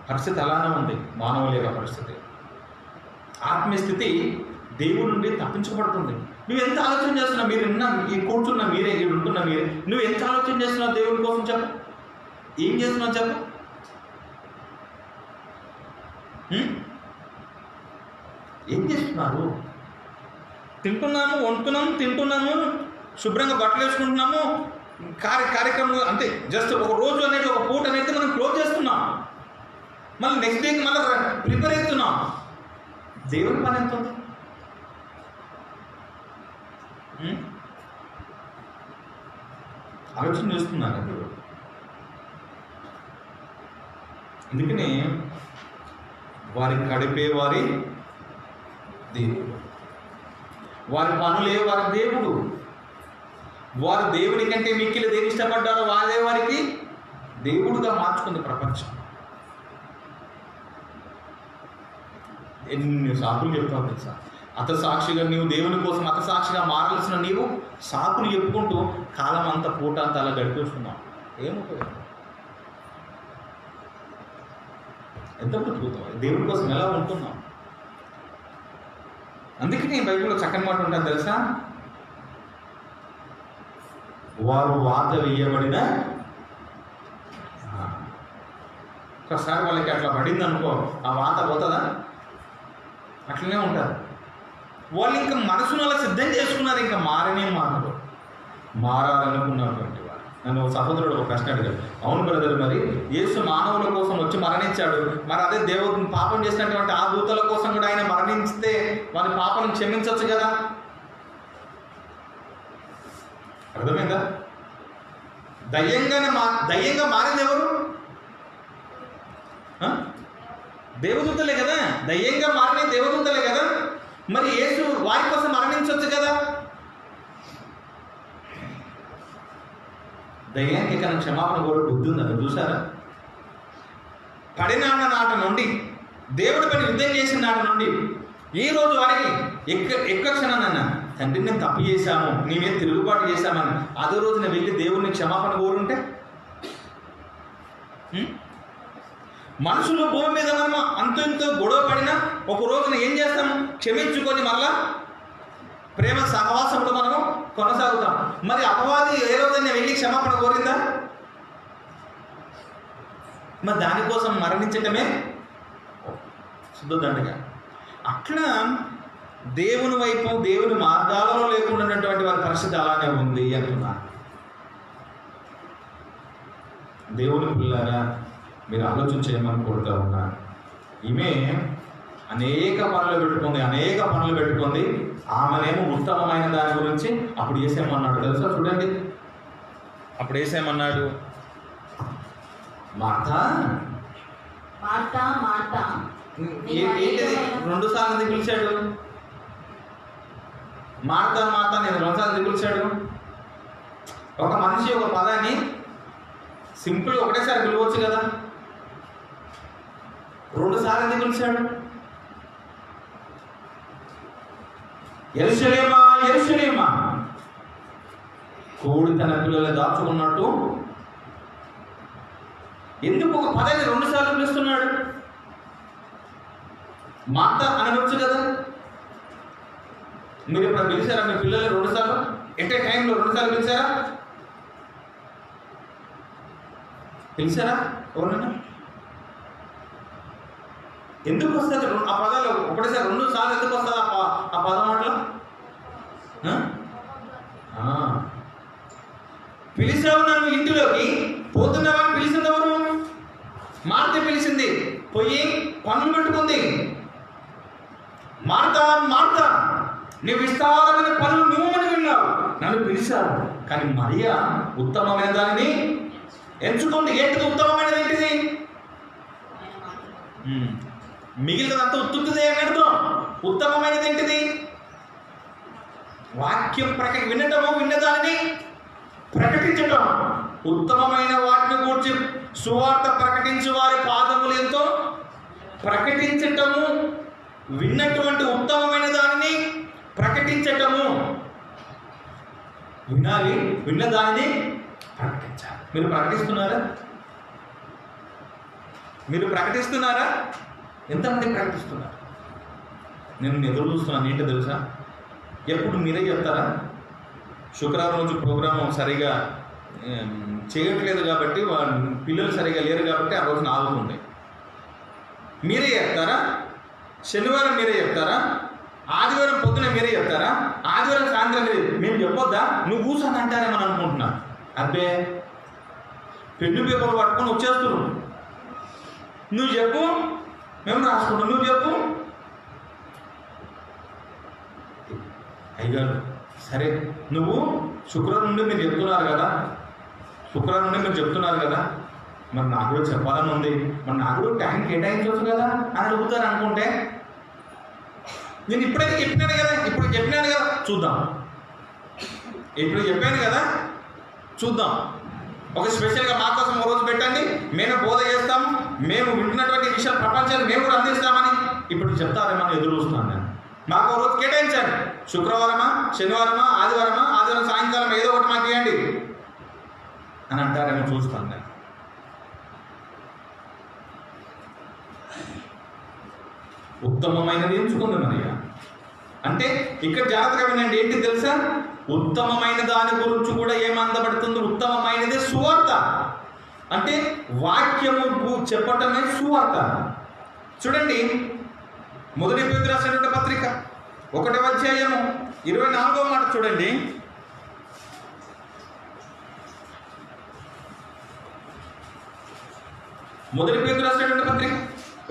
పరిస్థితి అలానే ఉంది మానవుల యొక్క పరిస్థితి. ఆత్మీయ స్థితి దేవుడి నుండి తప్పించబడుతుంది. నువ్వు ఎంత ఆలోచన చేస్తున్నావు, ఈ కూర్చున్న మీరే, ఇక్కడ ఉంటున్న మీరే, నువ్వు ఎంత ఆలోచన చేస్తున్నావు దేవుడి కోసం చెప్పు, ఏం చేస్తున్నావు చెప్పు. ఏం చేస్తున్నారు? తింటున్నాము, వండుతున్నాము, తింటున్నాము, శుభ్రంగా బట్టలు వేసుకుంటున్నాము, కార్యక్రమం అంటే జస్ట్ ఒక రోజు అనేది ఒక పూట అనేది మనం క్లోజ్ చేస్తున్నాం, మళ్ళీ నెక్స్ట్ డేకి మళ్ళీ ప్రిపేర్ అవుతున్నాం. దేవుని పని ఎంత ఉంది? ఆలోచన చేస్తున్నాను ఇప్పుడు. అందుకని వారి కడిపే వారి దేవుడు, వారి పనులే వారి దేవుడు. వారు దేవుడి కంటే మిక్కిలి దేని ఇష్టపడ్డారో వారే వారికి దేవుడుగా మార్చుకుంది ప్రపంచం. ఎన్ని సాకులు చెప్తావు తెలుసా? అతసాక్షిగా నీవు దేవుని కోసం అతసాక్షిగా మారాల్సిన నీవు సాకులు చెప్పుకుంటూ కాలం అంతా పూట అంతా అలా గడిపేస్తున్నావు. ఏముంటుంది? ఎంత బ్రతుకుతావు? దేవుడి కోసం ఎలా ఉంటున్నావు? అందుకే నేను బైబిల్లో చక్కని మాట ఉంటాను తెలుసా, వారు వాత వేయబడిన, ఒకసారి వాళ్ళకి అట్లా పడింది అనుకో, ఆ వాత పోతుందా? అట్లనే ఉంటారు వాళ్ళు. ఇంకా మనసును అలా సిద్ధం చేసుకున్నారు, ఇంకా మారాలనుకున్నటువంటి వారు. నన్ను ఒక సహోదరుడు ఒక ప్రశ్న అడిగాడు, అవును బ్రదర్, మరి యేసు మానవుల కోసం వచ్చి మరణించాడు, మరి అదే దేవుడు పాపం చేసినటువంటి ఆ దూతల కోసం కూడా ఆయన మరణిస్తే వారి పాపను క్షమించవచ్చు కదా? అర్థమైందా? దయ్యంగా మారింది ఎవరు? దేవదూతలే కదా. దయ్యంగా మారిన దేవదూతలే కదా. మరి యేసు వారి కోసం మరణించవచ్చు కదా? దయ్యానికి కన్నా క్షమాపణ కూడా బుద్ధి ఉందని చూసారా? పడిన నాట నుండి దేవుడి పని యుద్ధం చేసిన నాట నుండి ఈ రోజు వారికి ఎక్క క్షణానన్నా తండ్రి నేను తప్పు చేశాము, నీ మీద తిరుగుబాటు చేశామని అదే రోజున వెళ్ళి దేవుడిని క్షమాపణ కోరుంటే, మనుషులు భూమి మీద మనం అంతో గొడవ పడినా ఒక రోజున ఏం చేస్తాము? క్షమించుకొని మళ్ళా ప్రేమ సహవాసంలో మనము కొనసాగుతాం. మరి అపవాది ఏ రోజైనా వెళ్ళి క్షమాపణ కోరిందా? మరి దానికోసం మరణించటమే శుద్ధదండగా. అట్లా దేవుని వైపు దేవుని మార్గాలలో లేకుండాటువంటి వారి పరిస్థితి అలానే ఉంది అంటున్నారు. దేవుని పిల్లరా, మీరు ఆలోచన చేయమని కోరుతా ఉన్నారు. ఈమె అనేక పనులు పెట్టుకుంది. ఆమెనేమో ఉత్తమమైన దాని గురించి అప్పుడు వేసేమన్నాడు తెలుసా? చూడండి, అప్పుడు వేసేమన్నాడు, మార్తా మార్తా మార్తా ఏంటిది 2 సార్లు ఎందుకు పిలిచాడు? మార్తా మార్తా నేను 2 సార్లు ఎందుకు పిలిచాడు? ఒక మనిషి ఒక పదాన్ని సింపుల్ ఒకటేసారి పిలవచ్చు కదా, 2 సార్లు ఎందుకు పిలిచాడు? యెరూషలేమా యెరూషలేమా, కోడి తన పిల్లలు దాచుకున్నట్టు ఎందుకు ఒక పదాన్ని 2 సార్లు పిలుస్తున్నాడు? మార్త అనవచ్చు కదా. మీరు ఇప్పుడు పిలిచారా మీ పిల్లలు 2 సార్లు? ఎట్ ఏ టైంలో 2 సార్లు పిలిచారా? పిలిచారా ఎవరన్నా? ఎందుకు వస్తుంది ఆ పదాలు ఒకటేసారి 2 సార్లు ఎందుకు వస్తుంది ఆ పదం మాటలు? పిలిచావు నన్ను ఇంటిలోకి, పోతున్నావని పిలిచింది ఎవరు? మార్త పిలిచింది. పోయి పనులు పెట్టుకుంది. మార్త మార్త, నువ్వు విస్తారమైన పనులు నువ్వు విన్నావు, నన్ను పిలిచావు. కానీ మరియా ఉత్తమమైన దానిని ఎంచుకుంది. ఏంటిది ఉత్తమమైనది? ఏంటిది? మిగిలినంతా ఉత్తుదే అని అర్థం. ఉత్తమమైనది ఏంటిది? వాక్యం వినటము, విన్నదాన్ని ప్రకటించటం. ఉత్తమమైన వాటిని గురించి సువార్త ప్రకటించు వారి పాదములు ఎంతో ప్రకటించటము, విన్నటువంటి ఉత్తమమైన దానిని ప్రకటించటము. వినాలి, విన్నదాన్ని ప్రకటించాలి. మీరు ప్రకటిస్తున్నారా? మీరు ప్రకటిస్తున్నారా? ఎంతమంది ప్రకటిస్తున్నారు? నేను ఎదురు చూస్తున్నాను. ఏంటో తెలుసా? ఎప్పుడు మీరే చెప్తారా? శుక్రవారం రోజు ప్రోగ్రాం సరిగా చేయట్లేదు కాబట్టి, పిల్లలు సరిగా లేరు కాబట్టి ఆ రోజున ఆగుతుంది. మీరే చెప్తారా? శనివారం మీరే చెప్తారా? ఆదివారం పొద్దున మీరే చెప్తారా? ఆదివారం సాయంత్రం మేము చెప్పొద్దా? నువ్వు కూర్చొని అంటారేమని అనుకుంటున్నా. అబ్బే, పెన్ను పేపర్ పట్టుకొని వచ్చేస్తున్నావు. నువ్వు చెప్పు, మేము రాసుకుంటాం. నువ్వు చెప్పు. అయ్యారు సరే, నువ్వు శుక్రవారం నుండి మీరు చెప్తున్నారు కదా, శుక్రవారం నుండి మీరు చెప్తున్నారు కదా, మరి నాకు కూడా చెప్పాలని ఉంది, మరి నాకు కూడా టైం కేటాయించవచ్చు కదా అని అడుగుతారు అనుకుంటే, నేను ఇప్పుడైతే చెప్పినాను కదా, ఇప్పుడు చెప్పినాను కదా, చూద్దాం. ఇప్పుడు చెప్పాను కదా, చూద్దాం. ఒక స్పెషల్గా మా కోసం ఒక రోజు పెట్టండి, మేము బోధ చేస్తాం, మేము వింటున్నటువంటి విషయాలు ప్రపంచాన్ని మేము కూడా అందిస్తామని ఇప్పుడు చెప్తారేమని ఎదురు చూస్తున్నాను నేను. మాకు ఒక రోజు కేటాయించండి. శుక్రవారమా, శనివారమా, ఆదివారమా, ఆదివారం సాయంకాలం ఏదో ఒకటి మాకు ఇవ్వండి అని అంటారేమో చూస్తాను నేను. ఉత్తమమైనది ఎంచుకుంది మరియా. అంటే ఇక్కడ జాగ్రత్తగా వినండి. ఏంటి తెలుసా? ఉత్తమమైన దాని గురించి కూడా ఏమందబడుతుంది? ఉత్తమమైనది సువార్త. అంటే వాక్యము చెప్పటమే సువార్త. చూడండి, 1 పేతురు రాసినటువంటి పత్రిక 1వ అధ్యాయము 24వ మాట చూడండి. మొదటి పేతురు రాసినటువంటి పత్రిక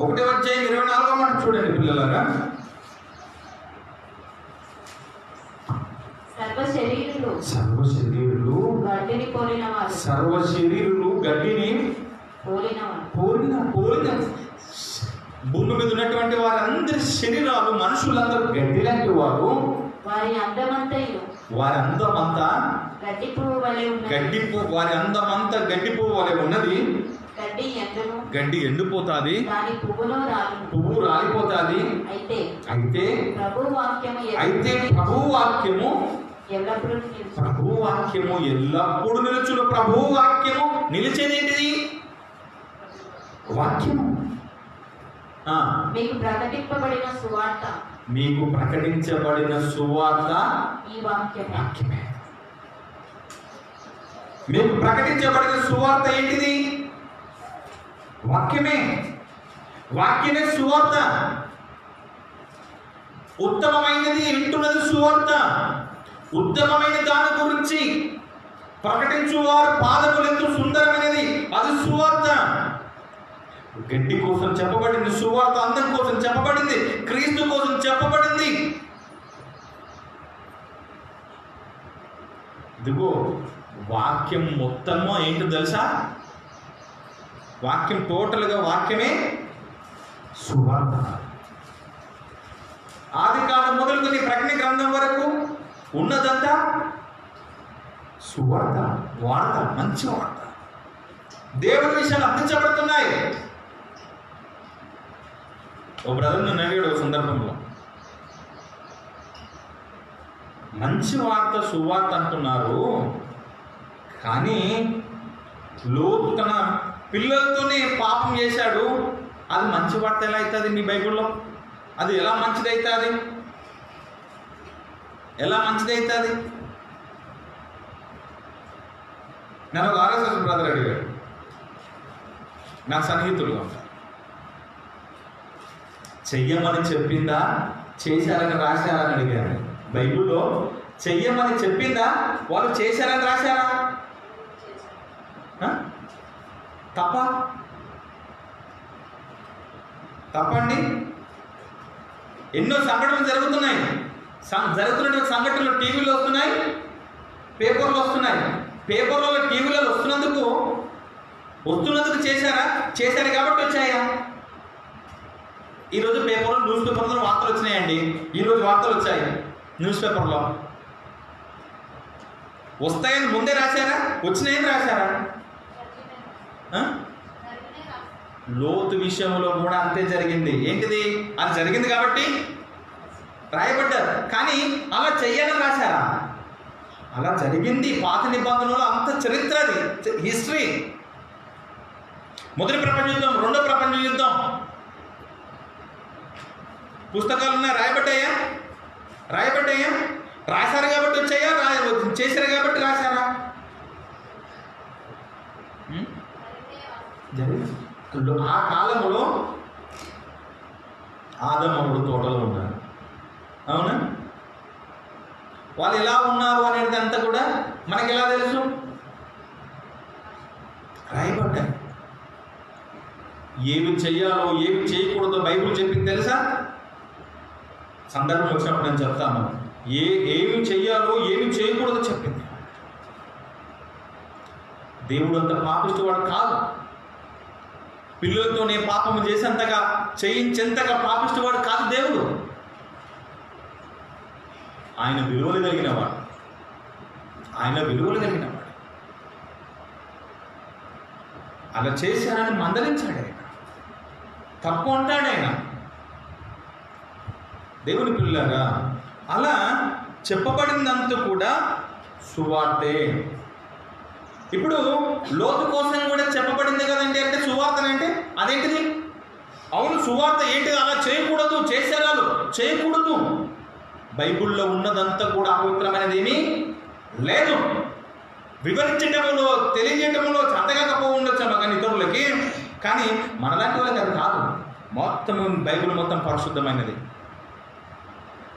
1వ అధ్యాయం 24వ మాట చూడండి పిల్లలారా. సర్వ శరీరులు గడ్డిని పోలిన వారు, సర్వ శరీరులు గడ్డిని పోలిన భూమి మీద ఉన్నటువంటి వారందరి శరీరాలు, మనుషులందరూ గడ్డి లాంటి వారు. వారి అందమంతయు వారి అందమంతా గడ్డి పువ్వు వలె ఉన్నది. వారి అందమంతా గడ్డి పువ్వు వలె ఉన్నది. గడ్డి ఎండును, గడ్డి ఎండిపోతాది, దాని పువ్వు రాలిపోతాది. అయితే ప్రభు వాక్యము ఎల్లప్పుడూ నిలుచును. ప్రభు వాక్యము నిలిచేది ఏంటిది? వాక్యము. మీకు ప్రకటింపబడిన సువార్త, మీకు ప్రకటించబడిన సువార్త ఈ వాక్యమే. మీకు ప్రకటించబడిన సువార్త ఏంటిది? వాక్యమే. వాక్యమే సువార్త. ఉత్తమమైనది వింటున్నది సువార్త. ఉత్తమమైన దాని గురించి ప్రకటించువారు పాదములు ఎంతో సుందరమైనది, అది సువార్త. గడ్డి కోసం చెప్పబడింది సువార్త, అందరి కోసం చెప్పబడింది, క్రీస్తు కోసం చెప్పబడింది. ఇదిగో వాక్యం మొత్తము ఏంటో తెలుసా? వాక్యం టోటల్గా వాక్యమే సువార్త. ఆది కాలం మొదలుకొని ప్రకటన గ్రంథం వరకు ఉన్నదంతా సువార్త. వార్త, మంచి వార్త. దేవుని విషయాలు అందించబడుతున్నాయి. ఓ బ్రదర్ నన్ను అడిగాడు ఒక సందర్భంలో, మంచి వార్త సువార్త అంటున్నారు, కానీ లోతు తన పిల్లలతోనే పాపం చేశాడు, అది మంచి వార్త ఎలా అవుతుంది మీ బైబిల్లో? అది ఎలా మంచిదవుతుంది? ఎలా మంచిదవుతుంది? నన్ను ఒక ఆర్ఎస్ఎస్ బ్రదర్ అడిగాడు, నా సన్నిహితులుగా ఉంటారు. చెయ్యమని చెప్పిందా, చేశారని రాశారని అడిగాను. బైబిల్లో చెయ్యమని చెప్పిందా, వాళ్ళు చేశారని రాశారా? తప్ప తప్పండి. ఎన్నో సంఘటనలు జరుగుతున్నాయి. జరుగుతున్న సంఘటనలు టీవీలో వస్తున్నాయి, పేపర్లో వస్తున్నాయి. పేపర్లో టీవీలలో వస్తున్నందుకు చేశారు కాబట్టి వచ్చాయా? ఈరోజు పేపర్లో న్యూస్ పేపర్లో వార్తలు వచ్చినాయండి. ఈరోజు వార్తలు వచ్చాయి న్యూస్ పేపర్లో. వస్తాయని ముందే రాశారా, వచ్చినాయని రాశారా? లోతు విషయంలో కూడా అంతే జరిగింది. ఏంటిది? అది జరిగింది కాబట్టి రాయబడ్డారు, కానీ అలా చెయ్యాలని రాశారా? అలా జరిగింది. పాత నిబంధనలో అంత చరిత్ర, అది హిస్టరీ. మొదటి ప్రపంచ యుద్ధం, రెండో ప్రపంచ యుద్ధం పుస్తకాలు ఉన్నాయి, రాయబడ్డాయా? రాశారు కాబట్టి వచ్చాయా? చేశారు కాబట్టి రాశారా? ఆ కాలంలో ఆదమవుడు తోటలో ఉన్నారు, అవునా? వాళ్ళు ఎలా ఉన్నారు అనేది అంతా కూడా మనకి ఎలా తెలుసు? రాయబడ్డాయి. ఏమి చెయ్యాలో ఏమి చేయకూడదో బైబిల్ చెప్పింది తెలుసా? సందర్భం వచ్చినప్పుడు నేను చెప్తాను. ఏమి చెయ్యాలో ఏమి చేయకూడదో చెప్పింది. దేవుడు అంత పాపిష్టివాడు కాదు. పిల్లలతోనే పాపము చేసేంతగా చేయించేంతగా పాపిష్టివాడు కాదు దేవుడు. ఆయన విలువలు కలిగినవాడు. అలా చేశారని మందలించాడు ఆయన. తప్పు అంటాడు ఆయన. దేవుని పిల్లలారా, అలా చెప్పబడిందంతా కూడా సువార్తే. ఇప్పుడు లోతు కోసం కూడా చెప్పబడింది కదండి. అంటే సువార్తనంటే అదేంటిది? అవును, సువార్త ఏంటిది? అలా చేయకూడదు, చేశారు చేయకూడదు. బైబిల్లో ఉన్నదంతా కూడా అపవిత్రమైనది ఏమీ లేదు. వివరించటంలో, తెలియజేయటంలో చేతగాకపోవచ్చు కానీ ఇతరులకి, కానీ మనలాంటి వాళ్ళకి అది కాదు. మొత్తం బైబిల్ మొత్తం పరిశుద్ధమైనది.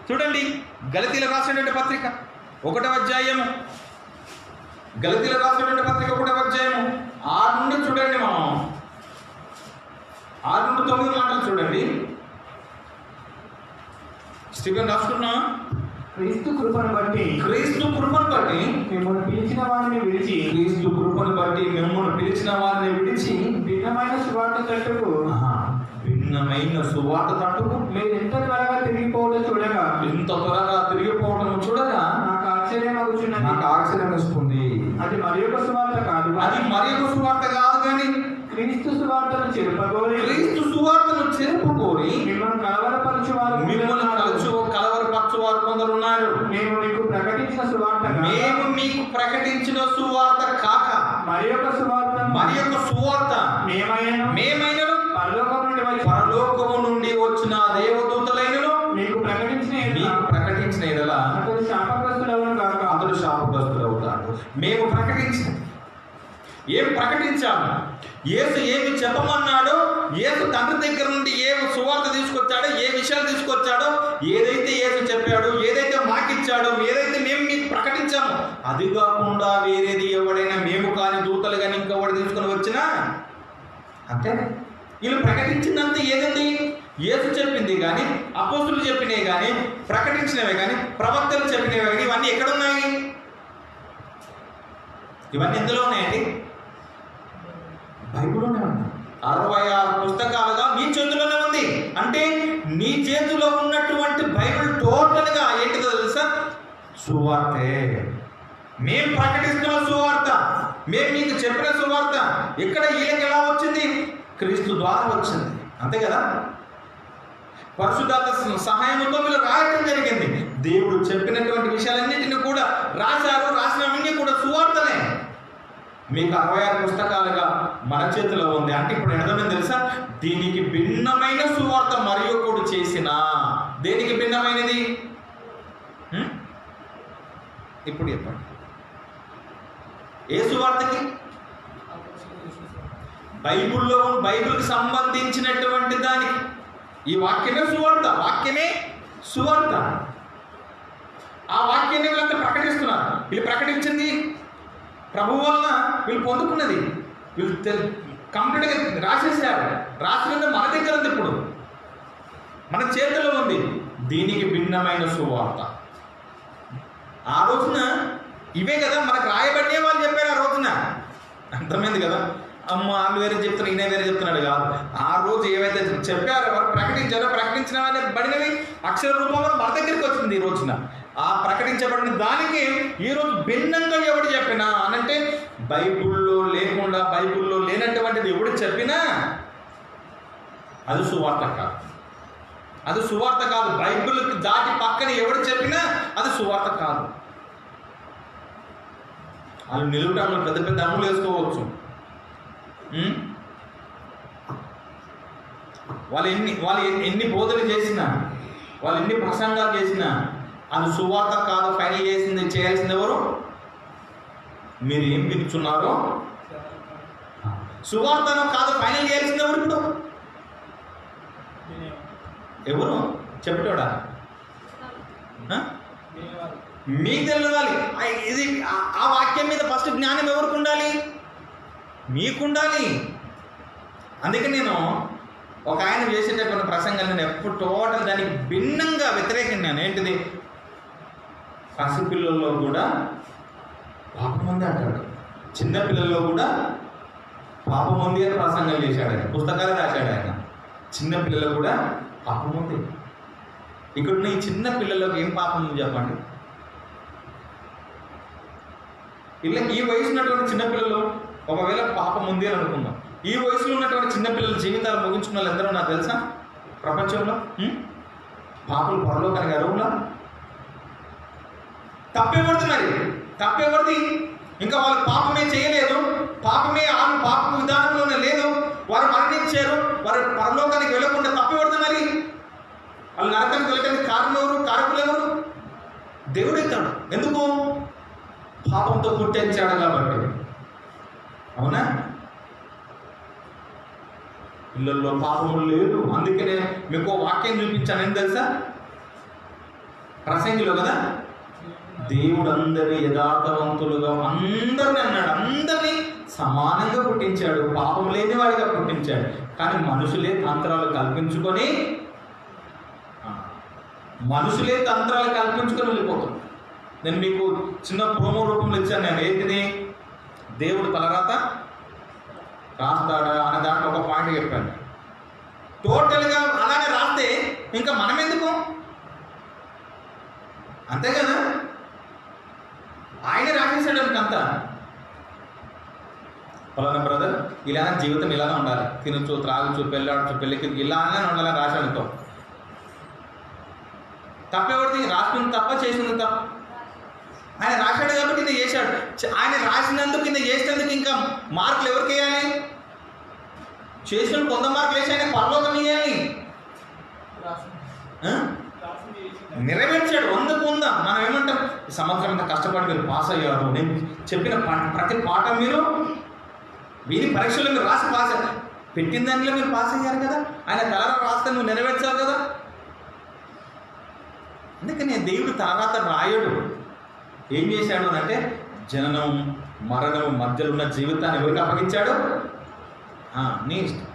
చూడండి, గలతీలకు రాసినటువంటి పత్రిక 1వ అధ్యాయము, గలతీలకు రాసినటువంటి పత్రిక 1వ అధ్యాయము 6 నుండి చూడండి. మనం 6 నుండి 9 మాటలు చూడండి. స్టీఫెన్ రాసుకున్నా, క్రీస్తు కృపను బట్టి మిమ్మల్ని పిలిచిన వారిని విడిచి, క్రీస్తు కృపను బట్టి మిమ్మల్ని పిలిచిన వారిని విడిచి భిన్నమైన సువార్త తట్టుకు మీరు ఎంత త్వరగా తిరిగిపోవడం చూడగా నాకు ఆశ్చర్యం వస్తుంది. అది మరి ఒక సువార్త కాదు, కానీ క్రీస్తు సువార్తను చెరుపగోరి మిమ్మల్ని కలవరపరచువారు కొందరు ఉన్నారు. మేము మీకు ప్రకటించిన సువార్త కాక మరి ఒక సువార్త మేమైనను పరలోకము నుండి వచ్చిన దేవదూతలైనను మీకు ప్రకటించిన ఎడల అతడు శాపగ్రస్తుడవుతాడు. మేము ఏం ప్రకటించాము? యేసు ఏమి చెప్పమన్నాడో, యేసు తండ్రి దగ్గర నుండి ఏ సువార్త తీసుకొచ్చాడో, ఏ విషయాలు తీసుకొచ్చాడో, ఏదైతే యేసు చెప్పాడో, ఏదైతే మాకిచ్చాడో, ఏదైతే మేము మీకు ప్రకటించామో, అది కాకుండా వేరేది ఎవడైనా, మేము కానీ దూతలు కానీ ఇంకెవడు తీసుకొని వచ్చినా అంతే. వీళ్ళు ప్రకటించిందంతా ఏదండి? యేసు చెప్పింది కానీ, అపోస్తులు చెప్పినవి కానీ, ప్రకటించినవి కానీ, ప్రవక్తలు చెప్పినవి కానీ, ఇవన్నీ ఎక్కడున్నాయి? ఇవన్నీ ఎందులో ఉన్నాయండి? బైబిల్లోనే ఉన్నాయి. 66 పుస్తకాలుగా మీ చేతిలోనే ఉంది. అంటే నీ చేతిలో ఉన్నటువంటి బైబిల్ టోటల్గా ఏంటిదో తెలుసా? సువార్తే. మేము ప్రకటిస్తున్న సువార్త, మేము మీకు చెప్పిన సువార్త. ఇక్కడ వీళ్ళకి ఎలా వచ్చింది? క్రీస్తు ద్వారా వచ్చింది, అంతే కదా. పరిశుద్ధాత్మ సహాయంతో వీళ్ళు రాయటం జరిగింది. దేవుడు చెప్పినటువంటి విషయాలన్నింటినీ కూడా రాశారు. రాసినవన్నీ కూడా సువార్తలే. మీకు 66 పుస్తకాలుగా మన చేతిలో ఉంది. అంటే ఇప్పుడు అర్థమైంది తెలుసా? దీనికి భిన్నమైన సువార్త మరి ఒకడు చేసిన. దేనికి భిన్నమైనది? ఇప్పుడు చెప్పండి. ఏ సువార్తకి? బైబిల్కి సంబంధించినటువంటి దానికి. ఈ వాక్యమే సువార్త. వాక్యమే సువార్త. ఆ వాక్యాన్ని వీళ్ళంతా ప్రకటిస్తున్నారు. వీళ్ళు ప్రకటించింది ప్రభు వలన వీళ్ళు పొందుకున్నది. వీళ్ళు కంప్లీట్గా రాసేసారు. రాసినది మన దగ్గర ఉంది, ఇప్పుడు మన చేతిలో ఉంది. దీనికి భిన్నమైన సువార్త. ఆ రోజున ఇవే కదా మనకు రాయబడినే వాళ్ళు చెప్పారు. ఆ రోజున అర్థమైంది కదా. అమ్మ వాళ్ళు వేరే చెప్తున్నారు, ఈయన వేరే చెప్తున్నాడు కాదు. ఆ రోజు ఏవైతే చెప్పారో వారు ప్రకటించారో, ప్రకటించిన బడినవి అక్షర రూపంలో మన దగ్గరికి వచ్చింది. ఈ రోజున ఆ ప్రకటించబడిన దానికి ఈరోజు భిన్నంగా ఎవడు చెప్పినా అనంటే, బైబిల్లో లేకుండా, బైబిల్లో లేనటువంటిది ఎవడు చెప్పినా అది సువార్త కాదు. అది సువార్త కాదు. బైబిల్ దాటి పక్కన ఎవడు చెప్పినా అది సువార్త కాదు. వాళ్ళు నిలువుటాలు పెద్ద పెద్ద అమ్ములు వేసుకోవచ్చు. వాళ్ళు ఎన్ని బోధలు చేసినా, వాళ్ళు ఎన్ని ప్రసంగాలు చేసినా అది సువార్త కాదు. ఫైనల్ చేయాల్సింది ఎవరు? మీరు ఏం వినుచున్నారో సువార్తను కాదు ఫైనల్ చేయాల్సింది ఎవరు? ఇప్పుడు ఎవరు చెప్పేవాడా? మీకు తెలియాలి. ఇది ఆ వాక్యం మీద ఫస్ట్ జ్ఞానం ఎవరికి ఉండాలి? మీకుండాలి. అందుకే నేను ఒక ఆయన చేసేటటువంటి ప్రసంగాలు నేను ఎప్పుడు టోటల్ దానికి భిన్నంగా వ్యతిరేకిన్నాను. ఏంటిది? పసిపిల్లల్లో కూడా పాపం ఉంది అంటాడు, చిన్నపిల్లల్లో కూడా పాపం ఉంది అని ప్రసంగాలు చేశాడు ఆయన. పుస్తకాలు రాశాడు ఆయన. చిన్నపిల్లలు కూడా పాపం ఉంది. ఇక్కడున్న ఈ చిన్న పిల్లలకు ఏం పాపం ఉంది చెప్పండి? ఇలా ఈ వయసు ఉన్నటువంటి చిన్నపిల్లలు ఒకవేళ పాపం ఉంది అని అనుకుందాం. ఈ వయసులో ఉన్నటువంటి చిన్నపిల్లల జీవితాలు ముగించుకున్న వాళ్ళు ఎందరో నాకు తెలుసా ప్రపంచంలో? పాపలు పరలోకానికి అరువులా? తప్పేవద్దు. మరి తప్పేవద్ది. ఇంకా వాళ్ళు పాపమే చేయలేదు, పాపమే ఆమె పాప విధానంలోనే లేదు, వారు మరణించారు, వారు పరలోకానికి వెళ్ళకుండా తప్పేవద్దు. మరి వాళ్ళు నరకానికి వెళ్ళడానికి కారణం ఎవరు? కారకులు ఎవరు? దేవుడైతాడు. ఎందుకు? పాపంతో పుట్టించాడు కాబట్టి. అవునా? పిల్లల్లో పాపము లేదు. అందుకనే మీకు వాక్యం చూపించాను. ఏం తెలుసా? ప్రసంగిలో కదా, దేవుడు అందరి యథార్థవంతులుగా అందరిని అన్నాడు. అందరినీ సమానంగా పుట్టించాడు, పాపం లేని వాడిగా పుట్టించాడు. కానీ మనుషులే తంత్రాలు కల్పించుకొని వెళ్ళిపోతాం. నేను మీకు చిన్న ప్రోమో రూపంలో ఇచ్చాను. నేను ఏంటిది? దేవుడు తలరాత రాస్తాడా అనే దాంట్లో ఒక పాయింట్ చెప్పాను. టోటల్గా అలాగే రాస్తే ఇంకా మనం ఎందుకు? అంతే కదా. ఆయన రాసేసాడు అంతా. ఫలానా బ్రదర్ ఇలానే జీవితం ఇలానే ఉండాలి, తినచ్చు, త్రాగచ్చు, పెళ్ళాడచ్చు, పెళ్ళికి ఇలానే ఉండాలని రాశాడుతో. తప్పెవరిది? రాసుకుంది తప్ప చేసింది తప్ప. ఆయన రాశాడు కాబట్టి కింద చేశాడు. ఆయన రాసినందుకు కింద చేసినందుకు ఇంకా మార్కులు ఎవరికి వేయాలి? చేసిన 100 మార్కులు వేసి ఆయన పరలోకం ఇవ్వాలి. నెరవేర్చాడు 100కు 100. మనం ఏమంటాం? ఈ సంవత్సరం ఇంత కష్టపడి మీరు పాస్ అయ్యారు, నేను చెప్పిన ప్రతి పాఠం మీరు వీరి పరీక్షలో మీరు రాసి పాస్ పెట్టిన దాంట్లో మీరు పాస్ అయ్యారు కదా. ఆయన తలరా రాస్తే నువ్వు నెరవేర్చావు కదా. అందుకనే దేవుడు తలరాత రాయడు. ఏం చేశాడు అంటే, జననం మరణం మధ్యలో ఉన్న జీవితాన్ని ఎవరికి అప్పగించాడు? నీ ఇష్టం.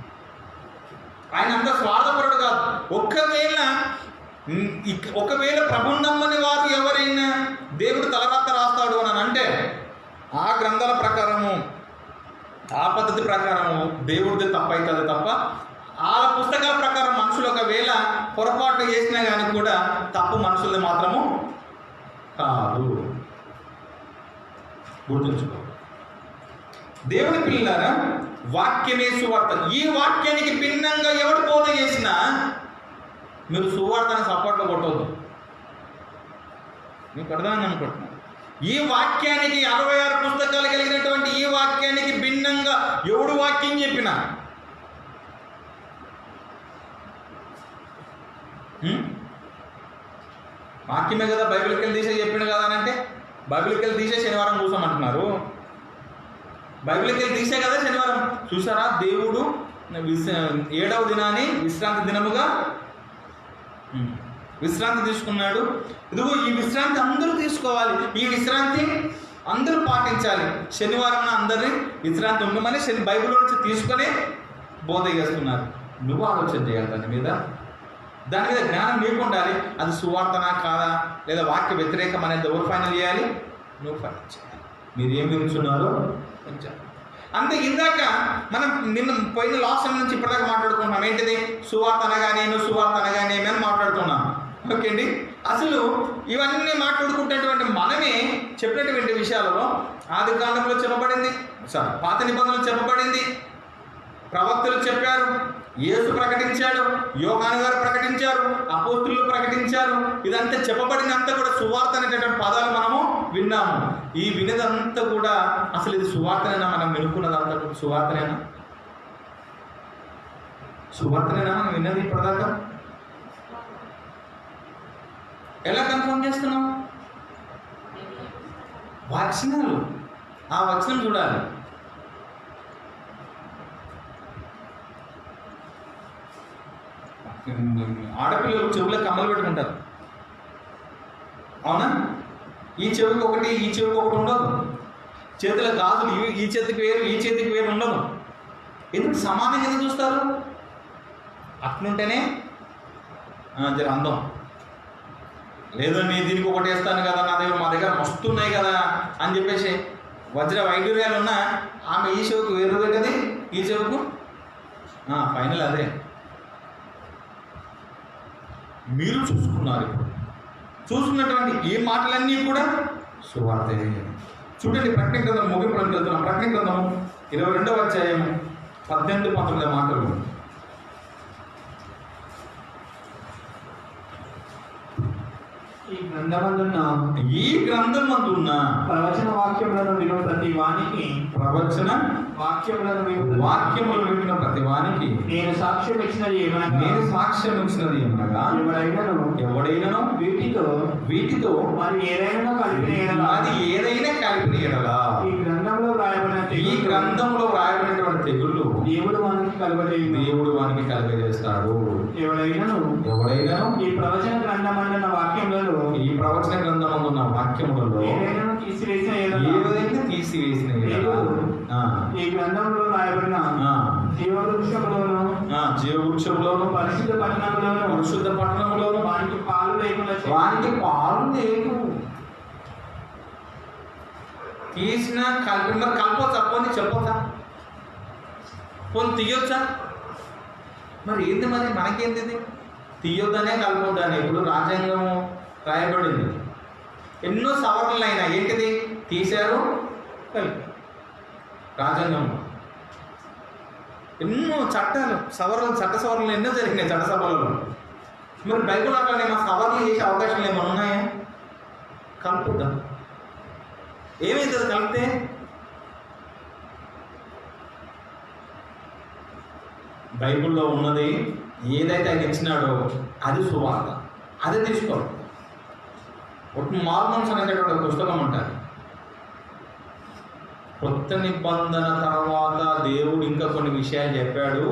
ఆయన అంత స్వార్థపరుడు కాదు. ఒకవేళ ప్రభువుని నమ్మని వారు ఎవరైనా దేవుడు తలరాత రాస్తాడు అని అంటే, ఆ గ్రంథాల ప్రకారము ఆ పద్ధతి ప్రకారం దేవుడిది తప్పవుతుంది తప్ప ఆ పుస్తకాల ప్రకారం మనుషులు ఒకవేళ పొరపాటు చేసినా కానీ కూడా తప్పు మనుషులది మాత్రము కాదు. గుర్తుంచుకో. దేవుని పిల్లలారా, వాక్యమే సువార్త. ఈ వాక్యానికి భిన్నంగా ఎవడు బోధ చేసినా మీరు సువార్తను సపోర్ట్లో కొట్టవద్దు. మీకు అర్థమైంది అనుకుంటున్నాను. ఈ వాక్యానికి 66 పుస్తకాలు కలిగినటువంటి ఈ వాక్యానికి భిన్నంగా ఎవడు వాక్యం చెప్పినా వాక్యమే కదా, బైబిల్కి వెళ్ళి తీసే చెప్పిండు కదా అని అంటే బైబిల్కి వెళ్ళి తీసే శనివారం కూర్చోమంటున్నారు. బైబిల్కి వెళ్ళి తీసే కదా శనివారం. చూసారా, దేవుడు 7వ దినాన్ని విశ్రాంతి దినముగా విశ్రాంతి తీసుకున్నాడు. ఇదిగో ఈ విశ్రాంతి అందరూ తీసుకోవాలి, ఈ విశ్రాంతి అందరూ పాటించాలి. శనివారం అందరినీ విశ్రాంతి ఉండమని బైబిల్ నుంచి తీసుకొని బోధ చేస్తున్నారు. నువ్వు ఆలోచన చేయాలి దాని మీద జ్ఞానం నీకు ఉండాలి. అది సువార్తనా కాదా, లేదా వాక్య వ్యతిరేకం అనేది ఎవరు ఫైనల్ చేయాలి? నువ్వు ఫైనల్ చేయాలి. మీరు ఏం వింటున్నారో కొంచెం అంతే. ఇందాక మనం నిన్న పోయిన లాస్ట్ టైం నుంచి ఇప్పటిదాకా మాట్లాడుకుంటున్నాం. ఏంటిది? సువార్త అనగానేమి, సువార్త అనగానేమి అని మాట్లాడుతున్నాం. ఓకే అండి. అసలు ఇవన్నీ మాట్లాడుకుంటున్నటువంటి మనమే చెప్పినటువంటి విషయాలలో ఆది కాండంలో చెప్పబడింది, పాత నిబంధనలు చెప్పబడింది, ప్రవక్తలు చెప్పారు, యేసు ప్రకటించాడు, యోహాను గారు ప్రకటించారు, అపోస్తులు ప్రకటించారు. ఇదంతా చెప్పబడినంతా కూడా సువార్త అనేటటువంటి పదాలు మనము విన్నాము. ఈ వినేదంతా కూడా అసలు ఇది సువార్తనేనా? మనం వినుకున్నదంతా కూడా సువార్తనేనా? సువార్తనేనా మనం విన్నది ఇప్పటిదాకా? ఎలా కన్ఫర్మ్ చేస్తున్నాం? వచనాలు, ఆ వచనం చూడాలి. ఆడపిల్లలు చెవులో కమ్మలు పెట్టుకుంటారు, అవునా? ఈ చెవికి ఒకటి, ఈ చెవికి ఒకటి ఉండదు. చేతుల గాజులు ఈ చేతికి వేరు, ఈ చేతికి వేరు ఉండదు. ఎందుకు సమానంగా ఎందుకు చూస్తారు? అట్లుంటేనే జర అందం. లేదండి దీనికి ఒకటి వేస్తాను కదా, మా దగ్గర మస్తు ఉన్నాయి కదా అని చెప్పేసి వజ్ర వైడూర్యాలు ఉన్నా ఆమె ఈ చెవుకు వేరు పెట్టది, ఈ చెవుకు ఫైనల్ అదే. మీరు చూసుకున్నారు. చూసుకున్నటువంటి ఈ మాటలన్నీ కూడా సువార్తే. చూడండి, ప్రకటన గ్రంథం ముగింపులకు వెళ్తున్నాం. ప్రకటన గ్రంథము 22వ అధ్యాయం 18-19 మాటలు. ఈ గ్రంథమందున్న ప్రవచన వాక్యములను విను ప్రతి వానికి వాక్యములు విన్న ప్రతి వానికి నేను సాక్ష్యం ఇచ్చినది ఏమనగా ఎవడైనను వీటితో మరి ఏదైనా కలిపిన ఎడలా ఈ గ్రంథంలో వ్రాయబడినటువంటి తెగుళ్ళు దేవుడు వానికి కలుగజేస్తాడు. ఎవడైనను ఈ ప్రవచన గ్రంథమందున్న వాక్యములలో ఏదైనా తీసివేసిన ఈ గ్రంథంలో రాయబడిన జీవవృక్షములోను పరిశుద్ధ పట్టణములోను వానికి పాలు లేవు. తీసిన కలిపి కలపొచ్చా? పోనీ చెప్పొచ్చా? పోనీ తీయొచ్చా? మరి ఏంది? మరి మనకేంది? తీయొద్దనే కలపొద్దని ఇప్పుడు రాజ్యాంగం రాయబడింది. ఎన్నో సవరణలు అయినా ఏంటిది? తీశారు, కలిపారు. రాజ్యాంగంలో ఎన్నో చట్టాలు చట్ట సవరణలు ఎన్నో జరిగినాయి చట్టసభలలో. మరి బైబిల్ అట్లానే మా సవరణలు చేసే అవకాశాలు ఏమైనా ఉన్నాయా? కలుపుద్దాం. ఏమైతుంది కలిపితే? బైబిల్లో ఉన్నది ఏదైతే ఆయన ఇచ్చినాడో అది సువార్త, అదే తీసుకోవాలి. ఒక మార్మన్స్ అనేటటువంటి పుస్తకం ఉంటుంది. కొత్త నిబంధన తర్వాత దేవుడు ఇంకా కొన్ని విషయాలు చెప్పాడు.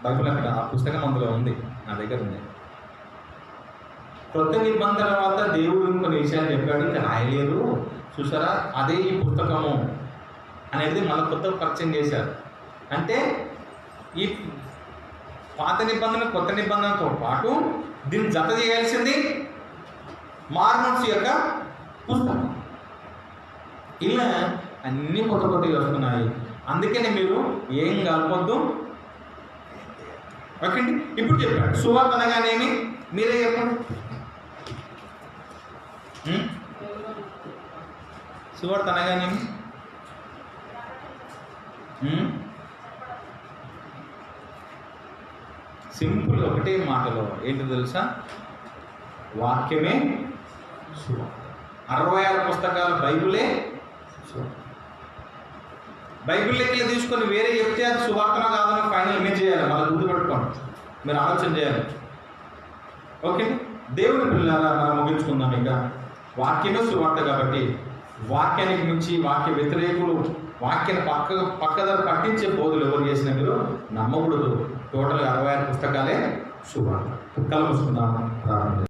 బైబిల్ అక్కడ ఆ పుస్తకం అందులో ఉంది, నా దగ్గర ఉంది. కొత్త నిబంధన తర్వాత దేవుడు ఇంకొన్ని విషయాలు చెప్పాడు, ఇంకా రాయలేదు. చూసారా, అదే ఈ పుస్తకము అనేది మళ్ళీ కొత్త పరిచయం చేశారు. అంటే ఈ పాత నిబంధన కొత్త నిబంధనతో పాటు దీన్ని జత చేయాల్సింది మార్మన్స్ యొక్క పుస్తకం. ఇలా అన్నీ కొత్త కొత్తవి వస్తున్నాయి. అందుకనే మీరు ఏం కలపొద్దు. ఓకే అండి. ఇప్పుడు చెప్పాడు సువార్త అనగానేమి, మీరే చెప్పండి. సువార్త అనగానేమి? సింపుల్ ఒకటే మాటలో ఏంటి తెలుసా? వాక్యమే సువార్త. 66 పుస్తకాలు బైబిలే సువార్త. బైబిల్ లెక్కలు తీసుకొని వేరే చెప్తే అది సువార్తన కాదని ఫైనల్ మీరు చేయాలి. మళ్ళీ గుర్తుపెట్టుకోండి, మీరు ఆలోచన చేయాలి. ఓకే, దేవుని పిల్లలారా మనం ముగించుకుందాం. ఇంకా వాక్యమే సువార్త కాబట్టి వాక్యానికి మించి వాక్య వ్యతిరేకులు వాక్యాన్ని పక్కదారి పట్టించే బోధులు ఎవరు చేసినా మీరు నమ్మకూడదు. టోటల్గా 66 పుస్తకాలే సువార్త. కలుపుకుందాం ప్రారంభం.